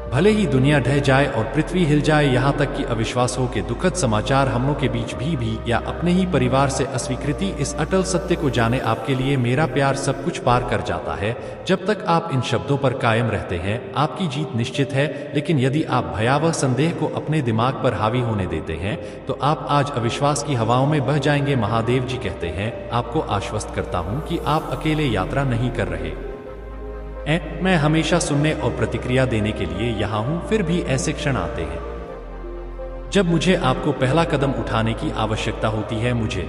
भले ही दुनिया ढह जाए और पृथ्वी हिल जाए, यहाँ तक कि अविश्वास हो के दुखद समाचार हमलों के बीच भी या अपने ही परिवार से अस्वीकृति, इस अटल सत्य को जाने आपके लिए मेरा प्यार सब कुछ पार कर जाता है। जब तक आप इन शब्दों पर कायम रहते हैं आपकी जीत निश्चित है। लेकिन यदि आप भयावह संदेह को अपने दिमाग पर हावी होने देते हैं तो आप आज अविश्वास की हवाओं में बह जाएंगे। महादेव जी कहते हैं, आपको आश्वस्त करता हूँ कि आप अकेले यात्रा नहीं कर रहे। मैं हमेशा सुनने और प्रतिक्रिया देने के लिए यहाँ हूँ। फिर भी ऐसे क्षण आते हैं जब मुझे आपको पहला कदम उठाने की आवश्यकता होती है। मुझे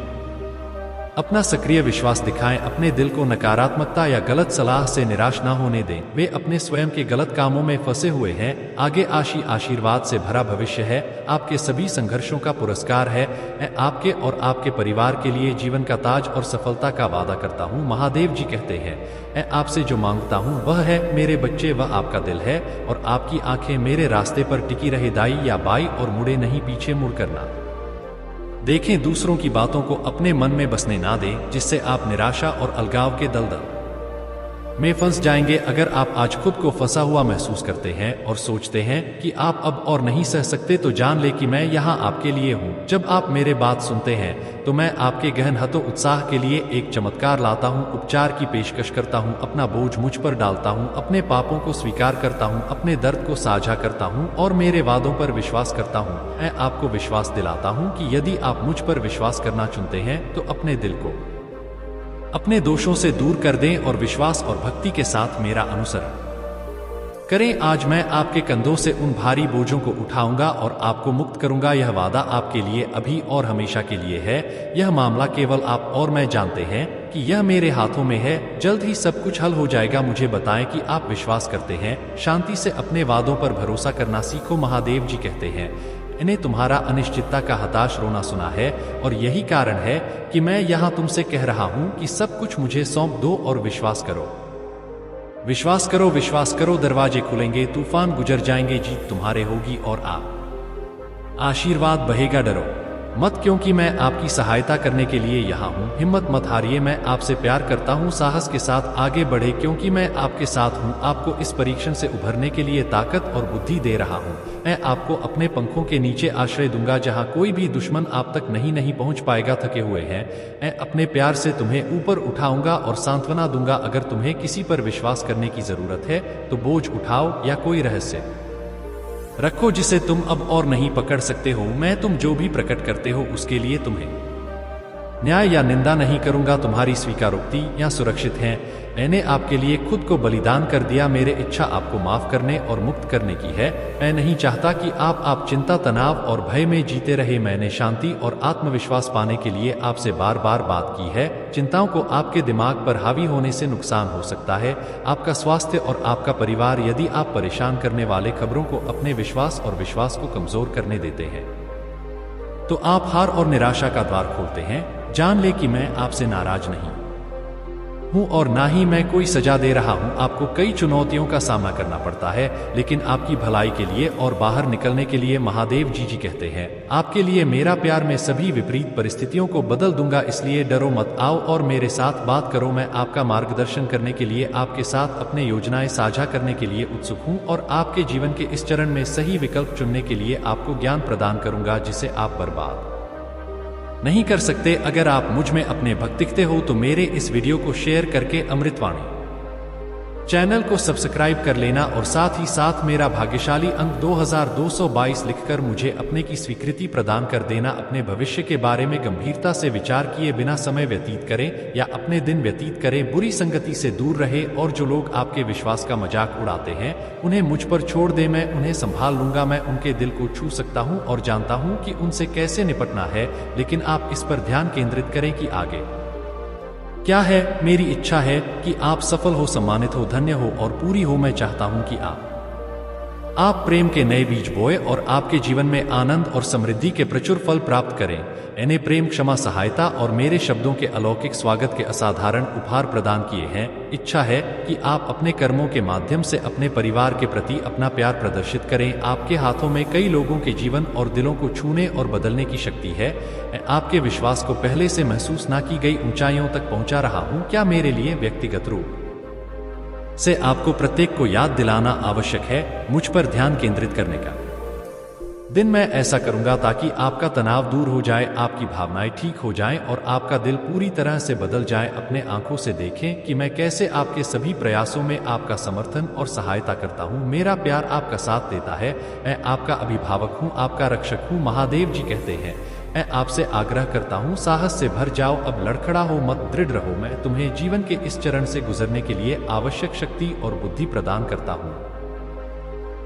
अपना सक्रिय विश्वास दिखाएं, अपने दिल को नकारात्मकता या गलत सलाह से निराश ना होने दें। वे अपने स्वयं के गलत कामों में फंसे हुए हैं। आगे आशीर्वाद से भरा भविष्य है, आपके सभी संघर्षों का पुरस्कार है। मैं आपके और आपके परिवार के लिए जीवन का ताज और सफलता का वादा करता हूँ। महादेव जी कहते हैं, मैं आपसे जो मांगता हूँ वह है मेरे बच्चे, वह आपका दिल है और आपकी आंखें मेरे रास्ते पर टिकी रहे, दाई या बाई, और मुड़े नहीं, पीछे मुड़ करना देखें। दूसरों की बातों को अपने मन में बसने ना दें, जिससे आप निराशा और अलगाव के दलदल में फंस जाएंगे। अगर आप आज खुद को फंसा हुआ महसूस करते हैं और सोचते हैं कि आप अब और नहीं सह सकते, तो जान ले कि मैं यहाँ आपके लिए हूँ। जब आप मेरे बात सुनते हैं तो मैं आपके गहन हतो उत्साह के लिए एक चमत्कार लाता हूँ, उपचार की पेशकश करता हूँ, अपना बोझ मुझ पर डालता हूँ, अपने पापों को स्वीकार करता हूँ, अपने दर्द को साझा करता हूँ और मेरे वादों पर विश्वास करता हूँ। मैं आपको विश्वास दिलाता हूँ कि यदि आप मुझ पर विश्वास करना चुनते हैं तो अपने दिल को अपने दोषों से दूर कर दें और विश्वास और भक्ति के साथ मेरा अनुसरण करें। आज मैं आपके कंधों से उन भारी बोझों को उठाऊंगा और आपको मुक्त करूंगा। यह वादा आपके लिए अभी और हमेशा के लिए है। यह मामला केवल आप और मैं जानते हैं कि यह मेरे हाथों में है। जल्द ही सब कुछ हल हो जाएगा। मुझे बताएं कि आप विश्वास करते हैं। शांति से अपने वादों पर भरोसा करना सीखो। महादेव जी कहते हैं, इन्हें तुम्हारा अनिश्चितता का हताश रोना सुना है और यही कारण है कि मैं यहाँ तुमसे कह रहा हूँ कि सब कुछ मुझे सौंप दो और विश्वास करो। विश्वास करो, विश्वास करो, दरवाजे खुलेंगे, तूफान गुजर जाएंगे, जीत तुम्हारे होगी और आशीर्वाद बहेगा। डरो मत, क्योंकि मैं आपकी सहायता करने के लिए यहाँ हूँ। हिम्मत मत हारिए, मैं आपसे प्यार करता हूँ। साहस के साथ आगे बढ़े, क्योंकि मैं आपके साथ हूँ। आपको इस परीक्षण से उभरने के लिए ताकत और बुद्धि दे रहा हूँ। मैं आपको अपने पंखों के नीचे आश्रय दूंगा, जहाँ कोई भी दुश्मन आप तक नहीं पहुँच पाएगा। थके हुए हैं, मैं अपने प्यार से तुम्हें ऊपर उठाऊंगा और सांत्वना दूंगा। अगर तुम्हें किसी पर विश्वास करने की जरूरत है तो बोझ उठाओ या कोई रहस्य रखो जिसे तुम अब और नहीं पकड़ सकते हो। मैं तुम जो भी प्रकट करते हो उसके लिए तुम्हें न्याय या निंदा नहीं करूंगा। तुम्हारी स्वीकारोक्ति या सुरक्षित है। मैंने आपके लिए खुद को बलिदान कर दिया। मेरी इच्छा आपको माफ करने और मुक्त करने की है। मैं नहीं चाहता कि आप चिंता, तनाव और भय में जीते रहे। मैंने शांति और आत्मविश्वास पाने के लिए आपसे बार बार बात की है। चिंताओं को आपके दिमाग पर हावी होने से नुकसान हो सकता है, आपका स्वास्थ्य और आपका परिवार। यदि आप परेशान करने वाले खबरों को अपने विश्वास और विश्वास को कमजोर करने देते हैं तो आप हार और निराशा का द्वार खोलते हैं। जान ले कि मैं आपसे नाराज नहीं हूँ और ना ही मैं कोई सजा दे रहा हूँ। आपको कई चुनौतियों का सामना करना पड़ता है, लेकिन आपकी भलाई के लिए और बाहर निकलने के लिए महादेव जी कहते हैं, आपके लिए मेरा प्यार, मैं सभी विपरीत परिस्थितियों को बदल दूंगा। इसलिए डरो मत, आओ और मेरे साथ बात करो। मैं आपका मार्गदर्शन करने के लिए, आपके साथ अपने योजनाएं साझा करने के लिए उत्सुक हूँ और आपके जीवन के इस चरण में सही विकल्प चुनने के लिए आपको ज्ञान प्रदान करूंगा जिसे आप बर्बाद नहीं कर सकते। अगर आप मुझ में अपने भक्त दिखते हो तो मेरे इस वीडियो को शेयर करके अमृतवाणी चैनल को सब्सक्राइब कर लेना और साथ ही साथ मेरा भाग्यशाली अंक 2222 लिखकर मुझे अपने की स्वीकृति प्रदान कर देना। अपने भविष्य के बारे में गंभीरता से विचार किए बिना समय व्यतीत करें या अपने दिन व्यतीत करें। बुरी संगति से दूर रहे और जो लोग आपके विश्वास का मजाक उड़ाते हैं उन्हें मुझ पर छोड़ दे, मैं उन्हें संभाल लूंगा। मैं उनके दिल को छू सकता हूँ और जानता हूँ कि उनसे कैसे निपटना है, लेकिन आप इस पर ध्यान केंद्रित करें कि आगे क्या है। मेरी इच्छा है कि आप सफल हो, सम्मानित हो, धन्य हो और पूरी हो। मैं चाहता हूं कि आप प्रेम के नए बीज बोए और आपके जीवन में आनंद और समृद्धि के प्रचुर फल प्राप्त करें। इन्हें प्रेम, क्षमा, सहायता और मेरे शब्दों के अलौकिक स्वागत के असाधारण उपहार प्रदान किए हैं। इच्छा है कि आप अपने कर्मों के माध्यम से अपने परिवार के प्रति अपना प्यार प्रदर्शित करें। आपके हाथों में कई लोगों के जीवन और दिलों को छूने और बदलने की शक्ति है। मैं आपके विश्वास को पहले से महसूस ना की गई ऊंचाइयों तक पहुंचा रहा हूं। क्या मेरे लिए व्यक्तिगत रूप से आपको प्रत्येक को याद दिलाना आवश्यक है मुझ पर ध्यान केंद्रित करने का दिन। मैं ऐसा करूंगा ताकि आपका तनाव दूर हो जाए, आपकी भावनाएं ठीक हो जाएं और आपका दिल पूरी तरह से बदल जाए। अपने आंखों से देखें कि मैं कैसे आपके सभी प्रयासों में आपका समर्थन और सहायता करता हूं। मेरा प्यार आपका साथ देता है। मैं आपका अभिभावक हूं, आपका रक्षक हूं। महादेव जी कहते हैं, मैं आपसे आग्रह करता हूं, साहस से भर जाओ, अब लड़खड़ा हो मत, दृढ़ रहो। मैं तुम्हें जीवन के इस चरण से गुजरने के लिए आवश्यक शक्ति और बुद्धि प्रदान करता हूं।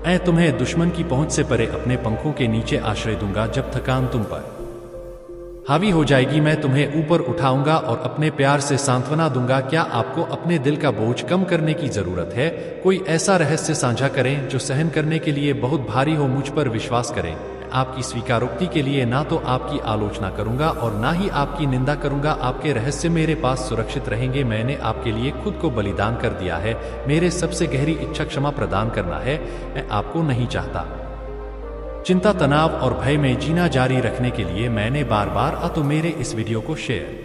मैं तुम्हें दुश्मन की पहुंच से परे अपने पंखों के नीचे आश्रय दूंगा। जब थकान तुम पर हावी हो जाएगी, मैं तुम्हें ऊपर उठाऊंगा और अपने प्यार से सांत्वना दूंगा। क्या आपको अपने दिल का बोझ कम करने की जरूरत है? कोई ऐसा रहस्य साझा करें जो सहन करने के लिए बहुत भारी हो। मुझ पर विश्वास करें, आपकी स्वीकारोक्ति के लिए ना तो आपकी आलोचना करूंगा और ना ही आपकी निंदा करूंगा। आपके रहस्य मेरे पास सुरक्षित रहेंगे। मैंने आपके लिए खुद को बलिदान कर दिया है। मेरे सबसे गहरी इच्छा क्षमा प्रदान करना है। मैं आपको नहीं चाहता चिंता, तनाव और भय में जीना जारी रखने के लिए। मैंने बार बार तो मेरे इस वीडियो को शेयर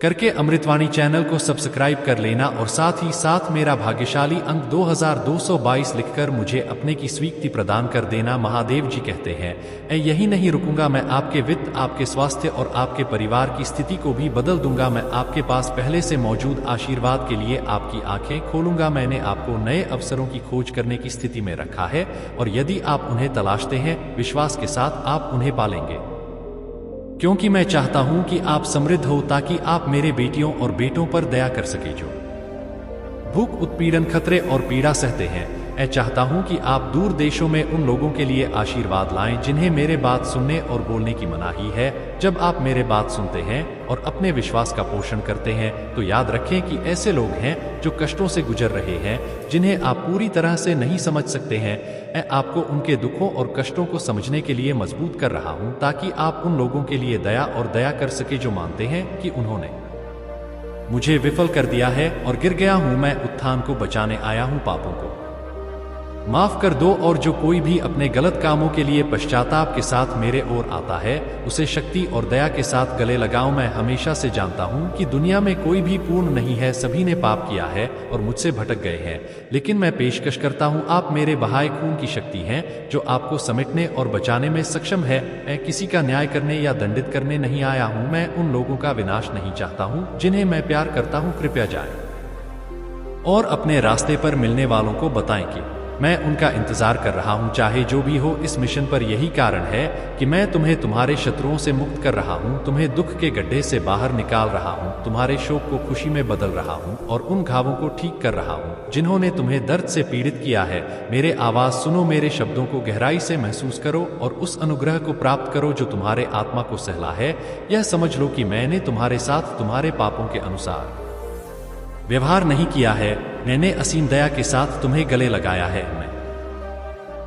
करके अमृतवाणी चैनल को सब्सक्राइब कर लेना और साथ ही साथ मेरा भाग्यशाली अंक 2222 लिखकर मुझे अपने की स्वीकृति प्रदान कर देना। महादेव जी कहते हैं, मैं यही नहीं रुकूंगा, मैं आपके वित्त, आपके स्वास्थ्य और आपके परिवार की स्थिति को भी बदल दूंगा। मैं आपके पास पहले से मौजूद आशीर्वाद के लिए आपकी आंखें खोलूंगा। मैंने आपको नए अवसरों की खोज करने की स्थिति में रखा है और यदि आप उन्हें तलाशते हैं, विश्वास के साथ आप उन्हें पालेंगे, क्योंकि मैं चाहता हूं कि आप समृद्ध हो ताकि आप मेरे बेटियों और बेटों पर दया कर सके जो भूख, उत्पीड़न, खतरे और पीड़ा सहते हैं। मैं चाहता हूं कि आप दूर देशों में उन लोगों के लिए आशीर्वाद लाएं जिन्हें मेरे बात सुनने और बोलने की मनाही है। जब आप मेरे बात सुनते हैं और अपने विश्वास का पोषण करते हैं तो याद रखें कि ऐसे लोग हैं जो कष्टों से गुजर रहे हैं, जिन्हें आप पूरी तरह से नहीं समझ सकते हैं। मैं आपको उनके दुखों और कष्टों को समझने के लिए मजबूत कर रहा हूं ताकि आप उन लोगों के लिए दया और दया कर सके जो मानते हैं कि उन्होंने मुझे विफल कर दिया है और गिर गया हूं। मैं उत्थान को बचाने आया हूं, पापों को माफ कर दो और जो कोई भी अपने गलत कामों के लिए पश्चाताप के साथ मेरे ओर आता है उसे शक्ति और दया के साथ गले लगाओ। मैं हमेशा से जानता हूं कि दुनिया में कोई भी पूर्ण नहीं है, सभी ने पाप किया है और मुझसे भटक गए हैं, लेकिन मैं पेशकश करता हूं, आप मेरे बहाए खून की शक्ति हैं जो आपको समेटने और बचाने में सक्षम है। मैं किसी का न्याय करने या दंडित करने नहीं आया हूं। मैं उन लोगों का विनाश नहीं चाहता हूं जिन्हें मैं प्यार करता हूं। कृपया जाएं और अपने रास्ते पर मिलने वालों को बताएं कि मैं उनका इंतजार कर रहा हूं, चाहे जो भी हो। इस मिशन पर यही कारण है कि मैं तुम्हें तुम्हारे शत्रुओं से मुक्त कर रहा हूं, तुम्हें दुख के गड्ढे से बाहर निकाल रहा हूं, तुम्हारे शोक को खुशी में बदल रहा हूं और उन घावों को ठीक कर रहा हूं जिन्होंने तुम्हें दर्द से पीड़ित किया है। मेरे आवाज सुनो, मेरे शब्दों को गहराई से महसूस करो और उस अनुग्रह को प्राप्त करो जो तुम्हारे आत्मा को सहला है। यह समझ लो कि मैंने तुम्हारे साथ तुम्हारे पापों के अनुसार व्यवहार नहीं किया है, मैंने असीम दया के साथ तुम्हें गले लगाया है।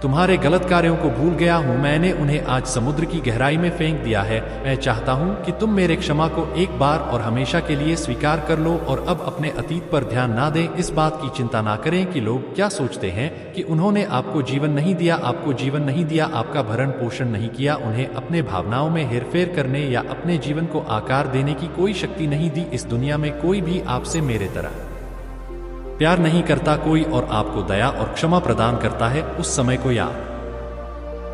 तुम्हारे गलत कार्यों को भूल गया हूँ। मैंने उन्हें आज समुद्र की गहराई में फेंक दिया है। मैं चाहता हूँ कि तुम मेरे क्षमा को एक बार और हमेशा के लिए स्वीकार कर लो और अब अपने अतीत पर ध्यान ना दें। इस बात की चिंता ना करें कि लोग क्या सोचते हैं, कि उन्होंने आपको जीवन नहीं दिया, आपको जीवन नहीं दिया, आपका भरण पोषण नहीं किया, उन्हें अपने भावनाओं में हेरफेर करने या अपने जीवन को आकार देने की कोई शक्ति नहीं दी। इस दुनिया में कोई भी आपसे मेरे तरह प्यार नहीं करता। कोई और आपको दया और क्षमा प्रदान करता है। उस समय को याद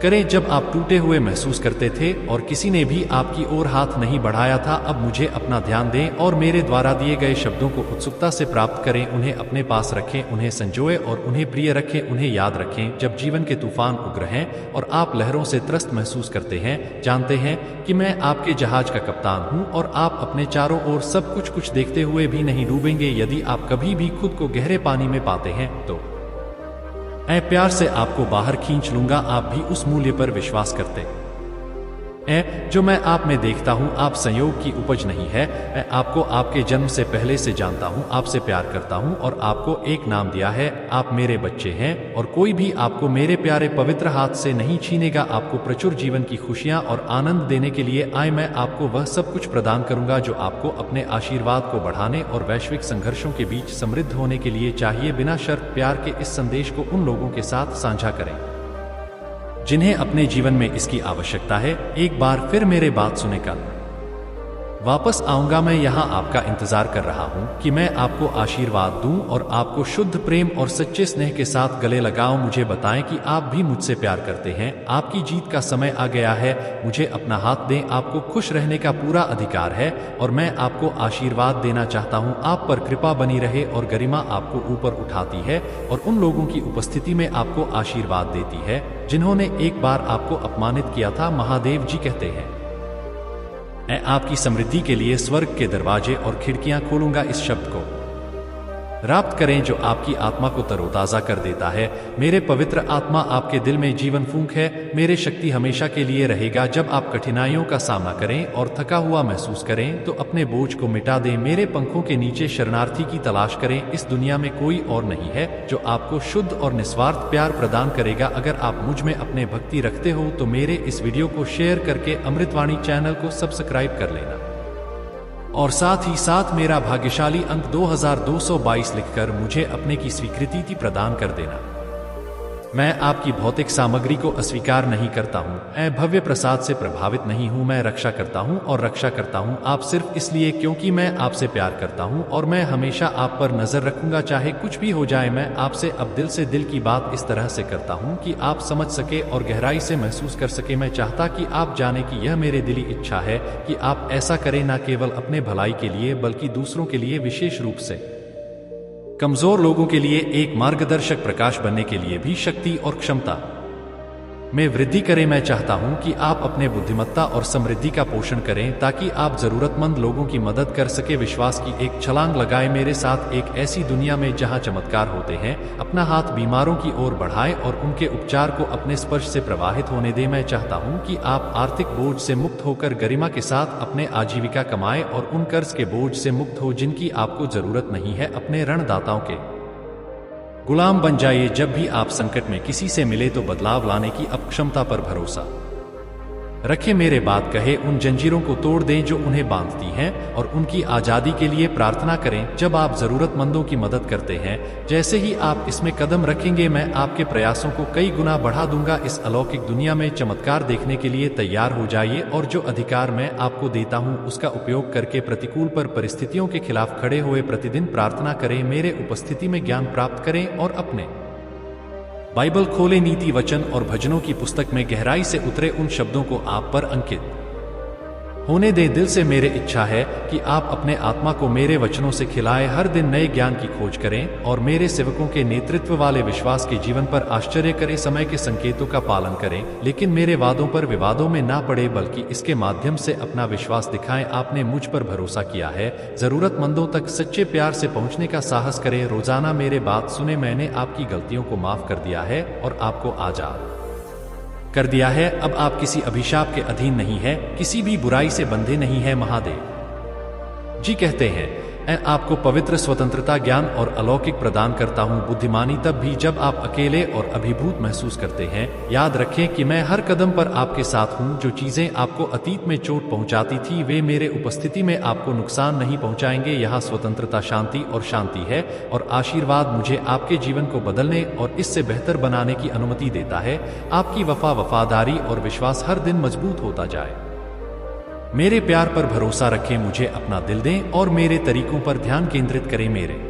करें जब आप टूटे हुए महसूस करते थे और किसी ने भी आपकी ओर हाथ नहीं बढ़ाया था। अब मुझे अपना ध्यान दें और मेरे द्वारा दिए गए शब्दों को उत्सुकता से प्राप्त करें। उन्हें अपने पास रखें, उन्हें संजोए और उन्हें प्रिय रखें। उन्हें याद रखें जब जीवन के तूफान उग्र हैं और आप लहरों से त्रस्त महसूस करते हैं। जानते हैं कि मैं आपके जहाज का कप्तान हूं और आप अपने चारों ओर सब कुछ देखते हुए भी नहीं डूबेंगे। यदि आप कभी भी खुद को गहरे पानी में पाते हैं तो मैं प्यार से आपको बाहर खींच लूंगा। आप भी उस मूल्य पर विश्वास करते हैं जो मैं आप में देखता हूं। आप संयोग की उपज नहीं है। मैं आपको आपके जन्म से पहले से जानता हूं, आपसे प्यार करता हूं और आपको एक नाम दिया है। आप मेरे बच्चे हैं और कोई भी आपको मेरे प्यारे पवित्र हाथ से नहीं छीनेगा। आपको प्रचुर जीवन की खुशियां और आनंद देने के लिए आए मैं आपको वह सब कुछ प्रदान करूंगा जो आपको अपने आशीर्वाद को बढ़ाने और वैश्विक संघर्षों के बीच समृद्ध होने के लिए चाहिए। बिना शर्त प्यार के इस संदेश को उन लोगों के साथ साझा करें जिन्हें अपने जीवन में इसकी आवश्यकता है। एक बार फिर मेरे बात सुने कल वापस आऊंगा। मैं यहाँ आपका इंतजार कर रहा हूँ कि मैं आपको आशीर्वाद दूं और आपको शुद्ध प्रेम और सच्चे स्नेह के साथ गले लगाऊं। मुझे बताएं कि आप भी मुझसे प्यार करते हैं। आपकी जीत का समय आ गया है। मुझे अपना हाथ दें। आपको खुश रहने का पूरा अधिकार है और मैं आपको आशीर्वाद देना चाहता हूँ। आप पर कृपा बनी रहे और गरिमा आपको ऊपर उठाती है और उन लोगों की उपस्थिति में आपको आशीर्वाद देती है जिन्होंने एक बार आपको अपमानित किया था। महादेव जी कहते हैं, मैं आपकी समृद्धि के लिए स्वर्ग के दरवाजे और खिड़कियां खोलूंगा। इस शब्द को प्राप्त करें जो आपकी आत्मा को तरोताजा कर देता है। मेरे पवित्र आत्मा आपके दिल में जीवन फूंक है। मेरे शक्ति हमेशा के लिए रहेगा। जब आप कठिनाइयों का सामना करें और थका हुआ महसूस करें तो अपने बोझ को मिटा दें। मेरे पंखों के नीचे शरणार्थी की तलाश करें। इस दुनिया में कोई और नहीं है जो आपको शुद्ध और निस्वार्थ प्यार प्रदान करेगा। अगर आप मुझ में अपने भक्ति रखते हो तो मेरे इस वीडियो को शेयर करके अमृतवाणी चैनल को सब्सक्राइब कर लेना और साथ ही साथ मेरा भाग्यशाली अंक 2222 लिखकर मुझे अपने की स्वीकृति प्रदान कर देना। मैं आपकी भौतिक सामग्री को अस्वीकार नहीं करता हूँ। मैं भव्य प्रसाद से प्रभावित नहीं हूँ। मैं रक्षा करता हूँ और रक्षा करता हूँ आप सिर्फ इसलिए क्योंकि मैं आपसे प्यार करता हूँ और मैं हमेशा आप पर नजर रखूंगा चाहे कुछ भी हो जाए। मैं आपसे अब दिल से दिल की बात इस तरह से करता हूँ कि आप समझ सके और गहराई से महसूस कर सके। मैं चाहता कि आप जाने कि यह मेरे दिली इच्छा है कि आप ऐसा करें, न केवल अपने भलाई के लिए बल्कि दूसरों के लिए, विशेष रूप से कमजोर लोगों के लिए एक मार्गदर्शक प्रकाश बनने के लिए भी शक्ति और क्षमता में वृद्धि करें। मैं चाहता हूं कि आप अपने बुद्धिमत्ता और समृद्धि का पोषण करें ताकि आप जरूरतमंद लोगों की मदद कर सके। विश्वास की एक छलांग लगाए मेरे साथ एक ऐसी दुनिया में जहां चमत्कार होते हैं। अपना हाथ बीमारों की ओर बढ़ाएं और उनके उपचार को अपने स्पर्श से प्रवाहित होने दें। मैं चाहता हूं कि आप आर्थिक बोझ से मुक्त होकर गरिमा के साथ अपने आजीविका कमाएं और उन कर्ज के बोझ से मुक्त हो जिनकी आपको जरूरत नहीं है। अपने ऋणदाताओं के गुलाम बन जाइए। जब भी आप संकट में किसी से मिले तो बदलाव लाने की अक्षमता पर भरोसा रखें। मेरे बात कहे उन जंजीरों को तोड़ दें जो उन्हें बांधती हैं और उनकी आजादी के लिए प्रार्थना करें। जब आप जरूरतमंदों की मदद करते हैं, जैसे ही आप इसमें कदम रखेंगे मैं आपके प्रयासों को कई गुना बढ़ा दूंगा। इस अलौकिक दुनिया में चमत्कार देखने के लिए तैयार हो जाइए और जो अधिकार मैं आपको देता हूं उसका उपयोग करके प्रतिकूल पर परिस्थितियों के खिलाफ खड़े हुए प्रतिदिन प्रार्थना करें। मेरे उपस्थिति में ज्ञान प्राप्त करें और अपने बाइबल खोले, नीति वचन और भजनों की पुस्तक में गहराई से उतरे उन शब्दों को आप पर अंकित होने दें। दिल से मेरी इच्छा है कि आप अपने आत्मा को मेरे वचनों से खिलाएं। हर दिन नए ज्ञान की खोज करें और मेरे सेवकों के नेतृत्व वाले विश्वास के जीवन पर आश्चर्य करें। समय के संकेतों का पालन करें लेकिन मेरे वादों पर विवादों में ना पड़े बल्कि इसके माध्यम से अपना विश्वास दिखाएं। आपने मुझ पर भरोसा किया है। जरूरतमंदों तक सच्चे प्यार से पहुंचने का साहस करें। रोजाना मेरे बात सुने। मैंने आपकी गलतियों को माफ कर दिया है और आपको आजाद कर दिया है। अब आप किसी अभिशाप के अधीन नहीं है, किसी भी बुराई से बंधे नहीं है। महादेव जी कहते हैं, मैं आपको पवित्र स्वतंत्रता, ज्ञान और अलौकिक प्रदान करता हूँ। बुद्धिमानी तब भी जब आप अकेले और अभिभूत महसूस करते हैं। याद रखें कि मैं हर कदम पर आपके साथ हूँ। जो चीजें आपको अतीत में चोट पहुंचाती थी वे मेरे उपस्थिति में आपको नुकसान नहीं पहुंचाएंगे। यहाँ स्वतंत्रता, शांति और शांति है और आशीर्वाद मुझे आपके जीवन को बदलने और इससे बेहतर बनाने की अनुमति देता है। आपकी वफादारी और विश्वास हर दिन मजबूत होता जाए। मेरे प्यार पर भरोसा रखें, मुझे अपना दिल दें और मेरे तरीकों पर ध्यान केंद्रित करें। मेरे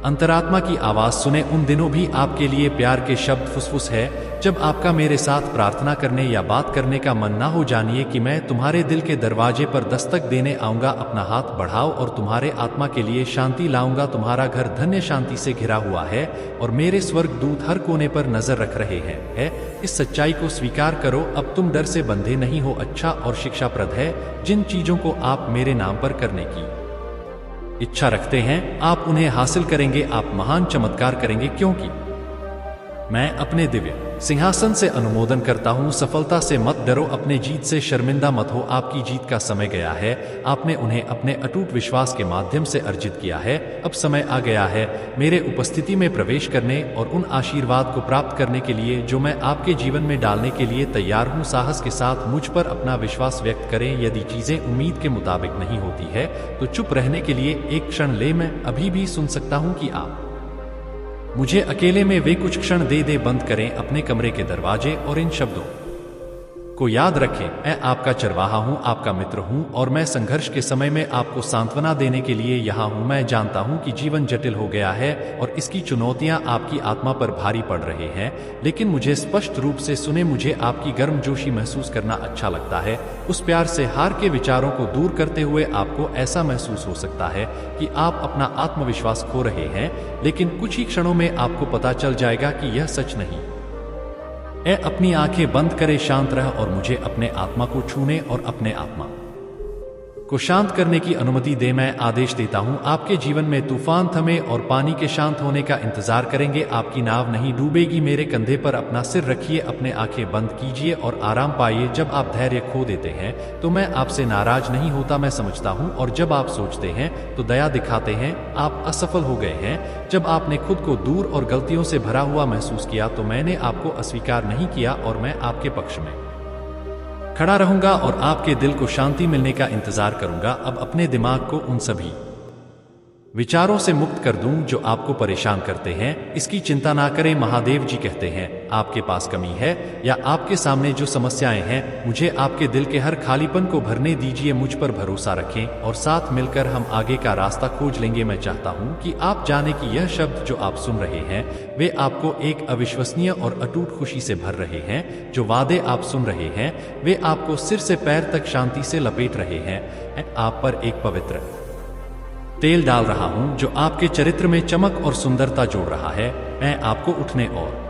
अंतरात्मा की आवाज सुने। उन दिनों भी आपके लिए प्यार के शब्द फुसफुस है जब आपका मेरे साथ प्रार्थना करने या बात करने का मन ना हो। जानिए कि मैं तुम्हारे दिल के दरवाजे पर दस्तक देने आऊंगा। अपना हाथ बढ़ाओ और तुम्हारे आत्मा के लिए शांति लाऊंगा। तुम्हारा घर धन्य शांति से घिरा हुआ है और मेरे स्वर्गदूत हर कोने पर नजर रख रहे हैं। इस सच्चाई को स्वीकार करो। अब तुम डर से बंधे नहीं हो। अच्छा और शिक्षाप्रद है जिन चीजों को आप मेरे नाम पर करने की इच्छा रखते हैं, आप उन्हें हासिल करेंगे। आप महान चमत्कार करेंगे क्योंकि मैं अपने दिव्य सिंहासन से अनुमोदन करता हूं। सफलता से मत डरो, अपने जीत से शर्मिंदा मत हो। आपकी जीत का समय गया है। आपने उन्हें अपने अटूट विश्वास के माध्यम से अर्जित किया है। अब समय आ गया है मेरे उपस्थिति में प्रवेश करने और उन आशीर्वाद को प्राप्त करने के लिए जो मैं आपके जीवन में डालने के लिए तैयार हूं। साहस के साथ मुझ पर अपना विश्वास व्यक्त करें। यदि चीजें उम्मीद के मुताबिक नहीं होती है तो चुप रहने के लिए एक क्षण ले। मैं अभी भी सुन सकता हूं कि आप मुझे अकेले में वे कुछ क्षण दे बंद करें अपने कमरे के दरवाजे और इन शब्दों को याद रखें। मैं आपका चरवाहा हूं, आपका मित्र हूं और मैं संघर्ष के समय में आपको सांत्वना देने के लिए यहां हूं। मैं जानता हूं कि जीवन जटिल हो गया है और इसकी चुनौतियां आपकी आत्मा पर भारी पड़ रहे हैं, लेकिन मुझे स्पष्ट रूप से सुने। मुझे आपकी गर्मजोशी महसूस करना अच्छा लगता है। उस प्यार से हार के विचारों को दूर करते हुए आपको ऐसा महसूस हो सकता है कि आप अपना आत्मविश्वास खो रहे हैं, लेकिन कुछ ही क्षणों में आपको पता चल जाएगा कि यह सच नहीं। अपनी आंखें बंद करे, शांत रह और मुझे अपने आत्मा को छूने और अपने आत्मा को शांत करने की अनुमति दे। मैं आदेश देता हूं आपके जीवन में तूफान थमे और पानी के शांत होने का इंतजार करेंगे। आपकी नाव नहीं डूबेगी। मेरे कंधे पर अपना सिर रखिए, अपने आंखें बंद कीजिए और आराम पाइए। जब आप धैर्य खो देते हैं तो मैं आपसे नाराज नहीं होता, मैं समझता हूं। और जब आप सोचते हैं तो दया दिखाते हैं, आप असफल हो गए हैं। जब आपने खुद को दूर और गलतियों से भरा हुआ महसूस किया तो मैंने आपको अस्वीकार नहीं किया और मैं आपके पक्ष में खड़ा रहूंगा और आपके दिल को शांति मिलने का इंतजार करूंगा। अब अपने दिमाग को उन सभी विचारों से मुक्त कर दूं जो आपको परेशान करते हैं। इसकी चिंता ना करें। महादेव जी कहते हैं आपके पास कमी है या आपके सामने जो समस्याएं हैं, मुझे आपके दिल के हर खालीपन को भरने दीजिए। मुझ पर भरोसा रखें और साथ मिलकर हम आगे का रास्ता खोज लेंगे। मैं चाहता हूं कि आप जाने कि यह शब्द जो आप सुन रहे हैं वे आपको एक अविश्वसनीय और अटूट खुशी से भर रहे हैं। जो वादे आप सुन रहे हैं वे आपको सिर से पैर तक शांति से लपेट रहे हैं। मैं आप पर एक पवित्र तेल डाल रहा हूं जो आपके चरित्र में चमक और सुंदरता जोड़ रहा है। मैं आपको उठने और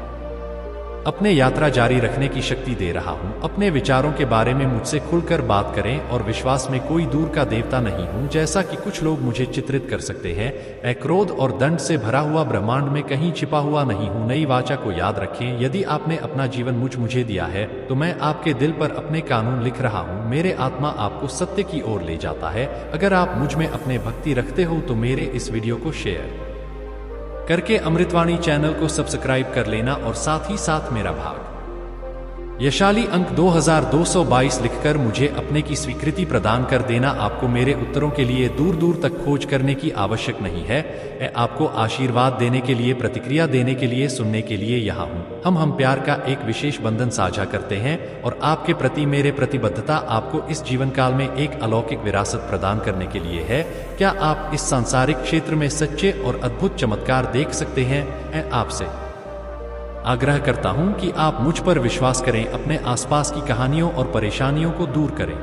अपने यात्रा जारी रखने की शक्ति दे रहा हूं। अपने विचारों के बारे में मुझसे खुलकर बात करें और विश्वास में कोई दूर का देवता नहीं हूं जैसा कि कुछ लोग मुझे चित्रित कर सकते हैं। मैं क्रोध और दंड से भरा हुआ ब्रह्मांड में कहीं छिपा हुआ नहीं हूं। नई वाचा को याद रखें। यदि आपने अपना जीवन मुझे दिया है तो मैं आपके दिल पर अपने कानून लिख रहा हूं। मेरे आत्मा आपको सत्य की ओर ले जाता है। अगर आप मुझ में अपने भक्ति रखते हो तो मेरे इस वीडियो को शेयर करके अमृतवाणी चैनल को सब्सक्राइब कर लेना और साथ ही साथ मेरा भाग यशाली अंक 2222 लिखकर मुझे अपने की स्वीकृति प्रदान कर देना। आपको मेरे उत्तरों के लिए दूर दूर तक खोज करने की आवश्यक नहीं है। मैं आपको आशीर्वाद देने के लिए, प्रतिक्रिया देने के लिए, सुनने के लिए यहाँ हूँ। हम प्यार का एक विशेष बंधन साझा करते हैं और आपके प्रति मेरे प्रतिबद्धता आपको इस जीवन काल में एक अलौकिक विरासत प्रदान करने के लिए है। क्या आप इस सांसारिक क्षेत्र में सच्चे और अद्भुत चमत्कार देख सकते हैं? मैं आपसे आग्रह करता हूं कि आप मुझ पर विश्वास करें, अपने आसपास की कहानियों और परेशानियों को दूर करें,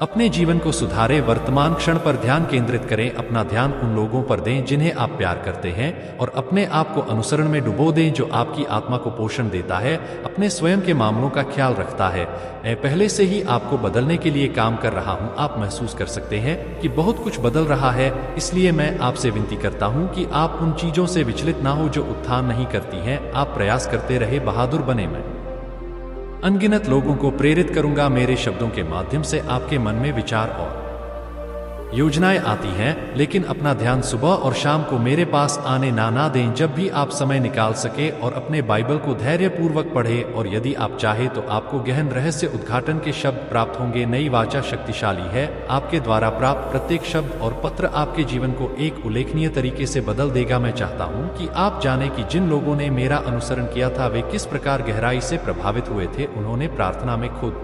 अपने जीवन को सुधारें, वर्तमान क्षण पर ध्यान केंद्रित करें, अपना ध्यान उन लोगों पर दें जिन्हें आप प्यार करते हैं और अपने आप को अनुसरण में डुबो दें जो आपकी आत्मा को पोषण देता है, अपने स्वयं के मामलों का ख्याल रखता है। मैं पहले से ही आपको बदलने के लिए काम कर रहा हूं। आप महसूस कर सकते हैं कि बहुत कुछ बदल रहा है, इसलिए मैं आपसे विनती करता हूं कि आप उन चीजों से विचलित ना हो जो उत्थान नहीं करती हैं। आप प्रयास करते रहे, बहादुर बने। मैं अनगिनत लोगों को प्रेरित करूंगा मेरे शब्दों के माध्यम से आपके मन में विचार और योजनाएं आती हैं, लेकिन अपना ध्यान सुबह और शाम को मेरे पास आने ना दें। जब भी आप समय निकाल सके और अपने बाइबल को धैर्यपूर्वक पढ़ें, और यदि आप चाहे तो आपको गहन रहस्य उद्घाटन के शब्द प्राप्त होंगे। नई वाचा शक्तिशाली है। आपके द्वारा प्राप्त प्रत्येक शब्द और पत्र आपके जीवन को एक उल्लेखनीय तरीके से बदल देगा। मैं चाहता हूं कि आप जाने कि जिन लोगों ने मेरा अनुसरण किया था वे किस प्रकार गहराई से प्रभावित हुए थे। उन्होंने प्रार्थना में खुद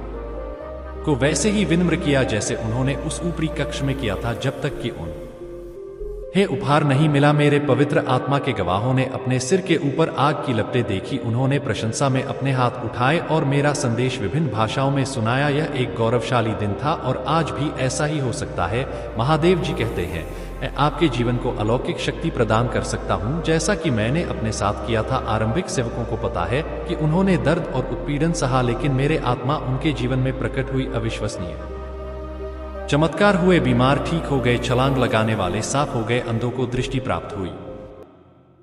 को वैसे ही विनम्र किया जैसे उन्होंने उस ऊपरी कक्ष में किया था, जब तक कि उन्हें उपहार नहीं मिला। मेरे पवित्र आत्मा के गवाहों ने अपने सिर के ऊपर आग की लपटें देखी। उन्होंने प्रशंसा में अपने हाथ उठाए और मेरा संदेश विभिन्न भाषाओं में सुनाया। यह एक गौरवशाली दिन था और आज भी ऐसा ही हो सकता है। महादेव जी कहते हैं, मैं आपके जीवन को अलौकिक शक्ति प्रदान कर सकता हूं, जैसा कि मैंने अपने साथ किया था। आरंभिक सेवकों को पता है कि उन्होंने दर्द और उत्पीड़न सहा, लेकिन मेरे आत्मा उनके जीवन में प्रकट हुई। अविश्वसनीय चमत्कार हुए। बीमार ठीक हो गए, छलांग लगाने वाले साफ हो गए, अंधों को दृष्टि प्राप्त हुई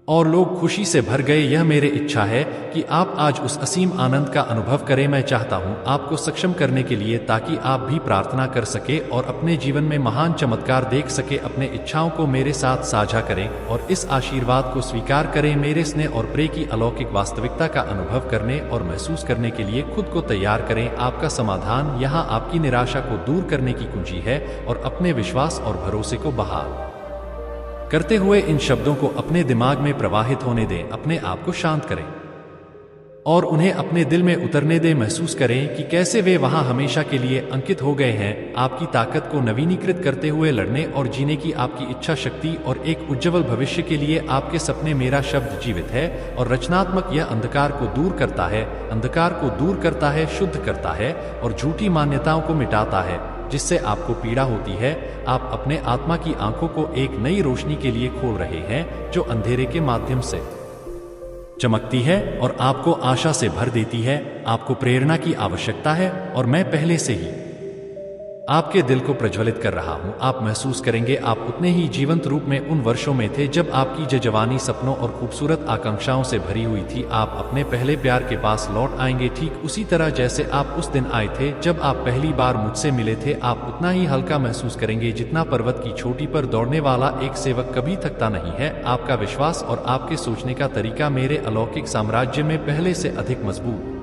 और लोग खुशी से भर गए। यह मेरी इच्छा है कि आप आज उस असीम आनंद का अनुभव करें। मैं चाहता हूं आपको सक्षम करने के लिए, ताकि आप भी प्रार्थना कर सके और अपने जीवन में महान चमत्कार देख सके। अपने इच्छाओं को मेरे साथ साझा करें और इस आशीर्वाद को स्वीकार करें। मेरे स्नेह और प्रेम की अलौकिक वास्तविकता का अनुभव करने और महसूस करने के लिए खुद को तैयार करें। आपका समाधान यहाँ आपकी निराशा को दूर करने की कुंजी है और अपने विश्वास और भरोसे को बहाल करते हुए इन शब्दों को अपने दिमाग में प्रवाहित होने दें। अपने आप को शांत करें और उन्हें अपने दिल में उतरने दें। महसूस करें कि कैसे वे वहां हमेशा के लिए अंकित हो गए हैं। आपकी ताकत को नवीनीकृत करते हुए लड़ने और जीने की आपकी इच्छा शक्ति और एक उज्ज्वल भविष्य के लिए आपके सपने। मेरा शब्द जीवित है और रचनात्मक। यह अंधकार को दूर करता है, अंधकार को दूर करता है, शुद्ध करता है और झूठी मान्यताओं को मिटाता है जिससे आपको पीड़ा होती है। आप अपने आत्मा की आंखों को एक नई रोशनी के लिए खोल रहे हैं, जो अंधेरे के माध्यम से चमकती है और आपको आशा से भर देती है। आपको प्रेरणा की आवश्यकता है और मैं पहले से ही आपके दिल को प्रज्वलित कर रहा हूं। आप महसूस करेंगे आप उतने ही जीवंत रूप में उन वर्षों में थे जब आपकी जवानी सपनों और खूबसूरत आकांक्षाओं से भरी हुई थी। आप अपने पहले प्यार के पास लौट आएंगे, ठीक उसी तरह जैसे आप उस दिन आए थे जब आप पहली बार मुझसे मिले थे। आप उतना ही हल्का महसूस करेंगे जितना पर्वत की चोटी पर दौड़ने वाला एक सेवक कभी थकता नहीं है। आपका विश्वास और आपके सोचने का तरीका मेरे अलौकिक साम्राज्य में पहले से अधिक मजबूत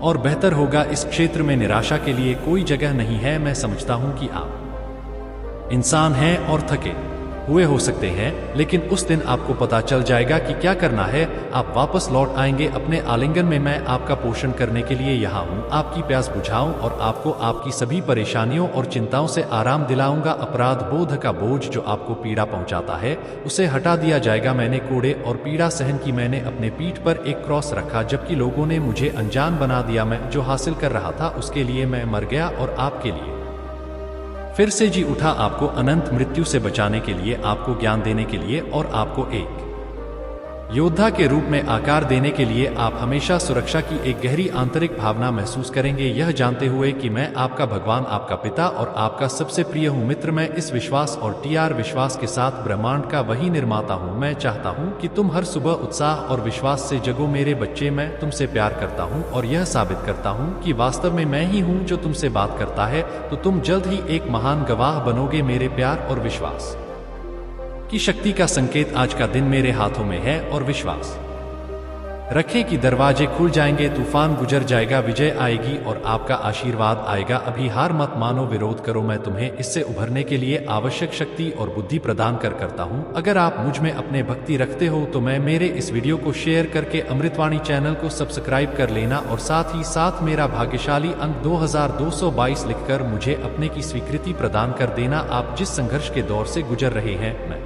और बेहतर होगा। इस क्षेत्र में निराशा के लिए कोई जगह नहीं है। मैं समझता हूं कि आप इंसान हैं और थके हुए हो सकते हैं, लेकिन उस दिन आपको पता चल जाएगा कि क्या करना है। आप वापस लौट आएंगे अपने आलिंगन में। मैं आपका पोषण करने के लिए यहाँ हूँ। आपकी प्यास बुझाऊं और आपको आपकी सभी परेशानियों और चिंताओं से आराम दिलाऊंगा। अपराध बोध का बोझ जो आपको पीड़ा पहुंचाता है उसे हटा दिया जाएगा। मैंने कोड़े और पीड़ा सहन की। मैंने अपने पीठ पर एक क्रॉस रखा जबकि लोगों ने मुझे अनजान बना दिया। मैं जो हासिल कर रहा था उसके लिए मैं मर गया और आपके लिए फिर से जी उठा। आपको अनंत मृत्यु से बचाने के लिए, आपको ज्ञान देने के लिए और आपको एक योद्धा के रूप में आकार देने के लिए। आप हमेशा सुरक्षा की एक गहरी आंतरिक भावना महसूस करेंगे, यह जानते हुए कि मैं आपका भगवान, आपका पिता और आपका सबसे प्रिय हूँ मित्र। मैं इस विश्वास और विश्वास के साथ ब्रह्मांड का वही निर्माता हूँ। मैं चाहता हूँ कि तुम हर सुबह उत्साह और विश्वास से जगो मेरे बच्चे। मैं तुमसे प्यार करता हूँ और यह साबित करता हूँ कि वास्तव में मैं ही हूँ जो तुमसे बात करता है। तो तुम जल्द ही एक महान गवाह बनोगे। मेरे प्यार और विश्वास की शक्ति का संकेत आज का दिन मेरे हाथों में है और विश्वास रखें कि दरवाजे खुल जाएंगे, तूफान गुजर जाएगा, विजय आएगी और आपका आशीर्वाद आएगा। अभी हार मत मानो, विरोध करो। मैं तुम्हें इससे उभरने के लिए आवश्यक शक्ति और बुद्धि प्रदान करता हूँ। अगर आप मुझ में अपने भक्ति रखते हो तो मैं मेरे इस वीडियो को शेयर करके अमृतवाणी चैनल को सब्सक्राइब कर लेना और साथ ही साथ मेरा भाग्यशाली अंक 2222 लिखकर मुझे अपने की स्वीकृति प्रदान कर देना। आप जिस संघर्ष के दौर से गुजर रहे हैं, मैं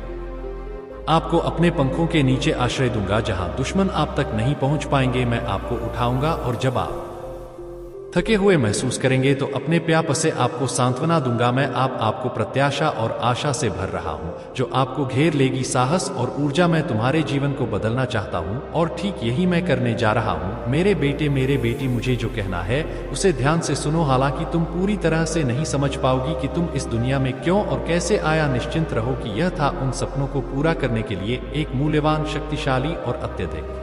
आपको अपने पंखों के नीचे आश्रय दूंगा जहां दुश्मन आप तक नहीं पहुंच पाएंगे। मैं आपको उठाऊंगा और जब आप थके हुए महसूस करेंगे तो अपने प्यार से आपको सांत्वना दूंगा। मैं आपको प्रत्याशा और आशा से भर रहा हूं जो आपको घेर लेगी। साहस और ऊर्जा। मैं तुम्हारे जीवन को बदलना चाहता हूं और ठीक यही मैं करने जा रहा हूं। मेरे बेटे, मेरे बेटी, मुझे जो कहना है उसे ध्यान से सुनो। हालांकि तुम पूरी तरह से नहीं समझ पाओगी कि तुम इस दुनिया में क्यों और कैसे आया, निश्चिंत रहो कि यह था उन सपनों को पूरा करने के लिए एक मूल्यवान, शक्तिशाली और अत्यधिक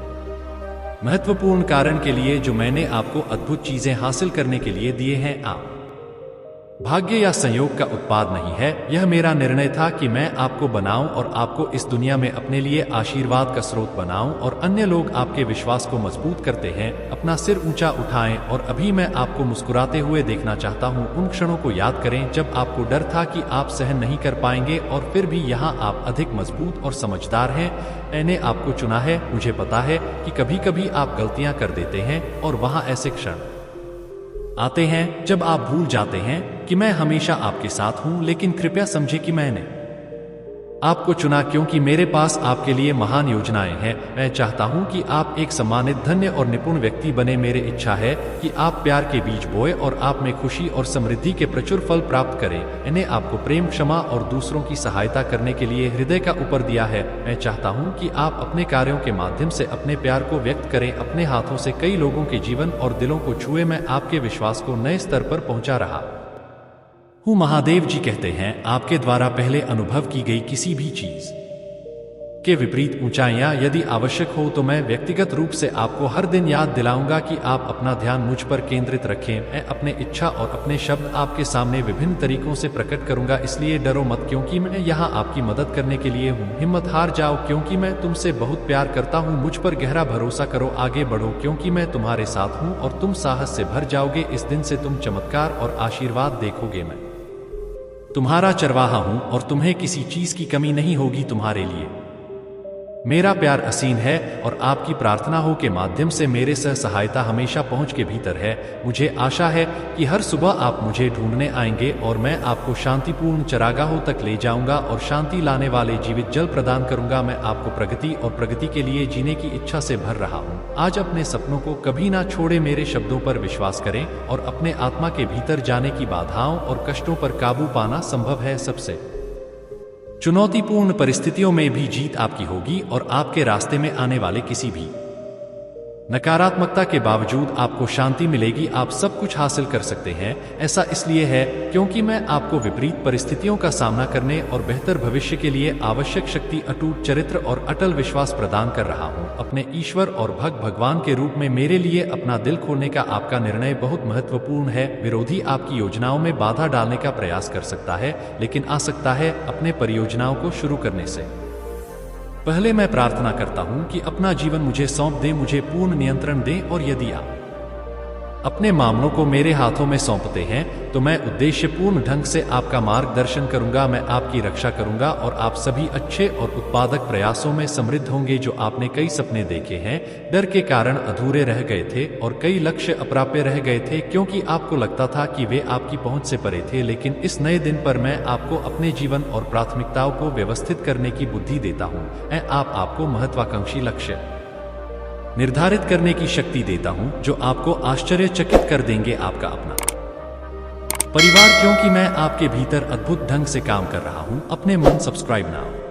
महत्वपूर्ण कारण के लिए जो मैंने आपको अद्भुत चीजें हासिल करने के लिए दिए हैं। आप भाग्य या संयोग का उत्पाद नहीं है। यह मेरा निर्णय था कि मैं आपको बनाऊं और आपको इस दुनिया में अपने लिए आशीर्वाद का स्रोत बनाऊं, और अन्य लोग आपके विश्वास को मजबूत करते हैं। अपना सिर ऊंचा उठाएं और अभी मैं आपको मुस्कुराते हुए देखना चाहता हूं। उन क्षणों को याद करें जब आपको डर था कि आप सहन नहीं कर पाएंगे, और फिर भी यहाँ आप अधिक मजबूत और समझदार हैं। मैंने आपको चुना है। मुझे पता है कि कभी कभी आप गलतियां कर देते हैं, और वहाँ ऐसे क्षण आते हैं जब आप भूल जाते हैं कि मैं हमेशा आपके साथ हूं, लेकिन कृपया समझे कि मैंने आपको चुना क्योंकि मेरे पास आपके लिए महान योजनाएं हैं। मैं चाहता हूं कि आप एक सम्मानित, धन्य और निपुण व्यक्ति बने। मेरी इच्छा है कि आप प्यार के बीज बोए और आप में खुशी और समृद्धि के प्रचुर फल प्राप्त करें। मैंने आपको प्रेम, क्षमा और दूसरों की सहायता करने के लिए हृदय का ऊपर दिया है। मैं चाहता हूं कि आप अपने कार्यों के माध्यम से अपने प्यार को व्यक्त करें। अपने हाथों से कई लोगों के जीवन और दिलों को छुए। मैं आपके विश्वास को नए स्तर पर पहुंचा रहा हूँ। महादेव जी कहते हैं, आपके द्वारा पहले अनुभव की गई किसी भी चीज के विपरीत ऊंचाइयां यदि आवश्यक हो तो मैं व्यक्तिगत रूप से आपको हर दिन याद दिलाऊंगा कि आप अपना ध्यान मुझ पर केंद्रित रखें। मैं अपने इच्छा और अपने शब्द आपके सामने विभिन्न तरीकों से प्रकट करूंगा। इसलिए डरो मत, क्योंकि मैं यहाँ आपकी मदद करने के लिए हूँ। हिम्मत हार जाओ, क्योंकि मैं तुमसे बहुत प्यार करता हूँ। मुझ पर गहरा भरोसा करो, आगे बढ़ो, क्योंकि मैं तुम्हारे साथ हूँ और तुम साहस से भर जाओगे। इस दिन से तुम चमत्कार और आशीर्वाद देखोगे। मैं तुम्हारा चरवाहा हूं और तुम्हें किसी चीज की कमी नहीं होगी। तुम्हारे लिए मेरा प्यार असीम है और आपकी प्रार्थनाओं के माध्यम से मेरे सह सहायता हमेशा पहुंच के भीतर है। मुझे आशा है कि हर सुबह आप मुझे ढूंढने आएंगे और मैं आपको शांतिपूर्ण चरागाहों तक ले जाऊंगा और शांति लाने वाले जीवित जल प्रदान करूंगा। मैं आपको प्रगति और प्रगति के लिए जीने की इच्छा से भर रहा हूं। आज अपने सपनों को कभी ना छोड़े। मेरे शब्दों पर विश्वास करें और अपने आत्मा के भीतर जाने की बाधाओं और कष्टों पर काबू पाना संभव है। सबसे चुनौतीपूर्ण परिस्थितियों में भी जीत आपकी होगी और आपके रास्ते में आने वाले किसी भी नकारात्मकता के बावजूद आपको शांति मिलेगी। आप सब कुछ हासिल कर सकते हैं। ऐसा इसलिए है क्योंकि मैं आपको विपरीत परिस्थितियों का सामना करने और बेहतर भविष्य के लिए आवश्यक शक्ति, अटूट चरित्र और अटल विश्वास प्रदान कर रहा हूं। अपने ईश्वर और भगवान के रूप में मेरे लिए अपना दिल खोलने का आपका निर्णय बहुत महत्वपूर्ण है। विरोधी आपकी योजनाओं में बाधा डालने का प्रयास कर सकता है, लेकिन आ सकता है अपने परियोजनाओं को शुरू करने से पहले मैं प्रार्थना करता हूं कि अपना जीवन मुझे सौंप दें, मुझे पूर्ण नियंत्रण दें, और यदि आप अपने मामलों को मेरे हाथों में सौंपते हैं तो मैं उद्देश्यपूर्ण ढंग से आपका मार्गदर्शन करूंगा। मैं आपकी रक्षा करूंगा और आप सभी अच्छे और उत्पादक प्रयासों में समृद्ध होंगे। जो आपने कई सपने देखे हैं, डर के कारण अधूरे रह गए थे और कई लक्ष्य अप्राप्य रह गए थे क्योंकि आपको लगता था कि वे आपकी पहुंच से परे थे, लेकिन इस नए दिन पर मैं आपको अपने जीवन और प्राथमिकताओं को व्यवस्थित करने की बुद्धि देता हूं। मैं आपको महत्वाकांक्षी लक्ष्य निर्धारित करने की शक्ति देता हूं जो आपको आश्चर्यचकित कर देंगे। आपका अपना परिवार, क्योंकि मैं आपके भीतर अद्भुत ढंग से काम कर रहा हूं। अपने मन सब्सक्राइब नाउ।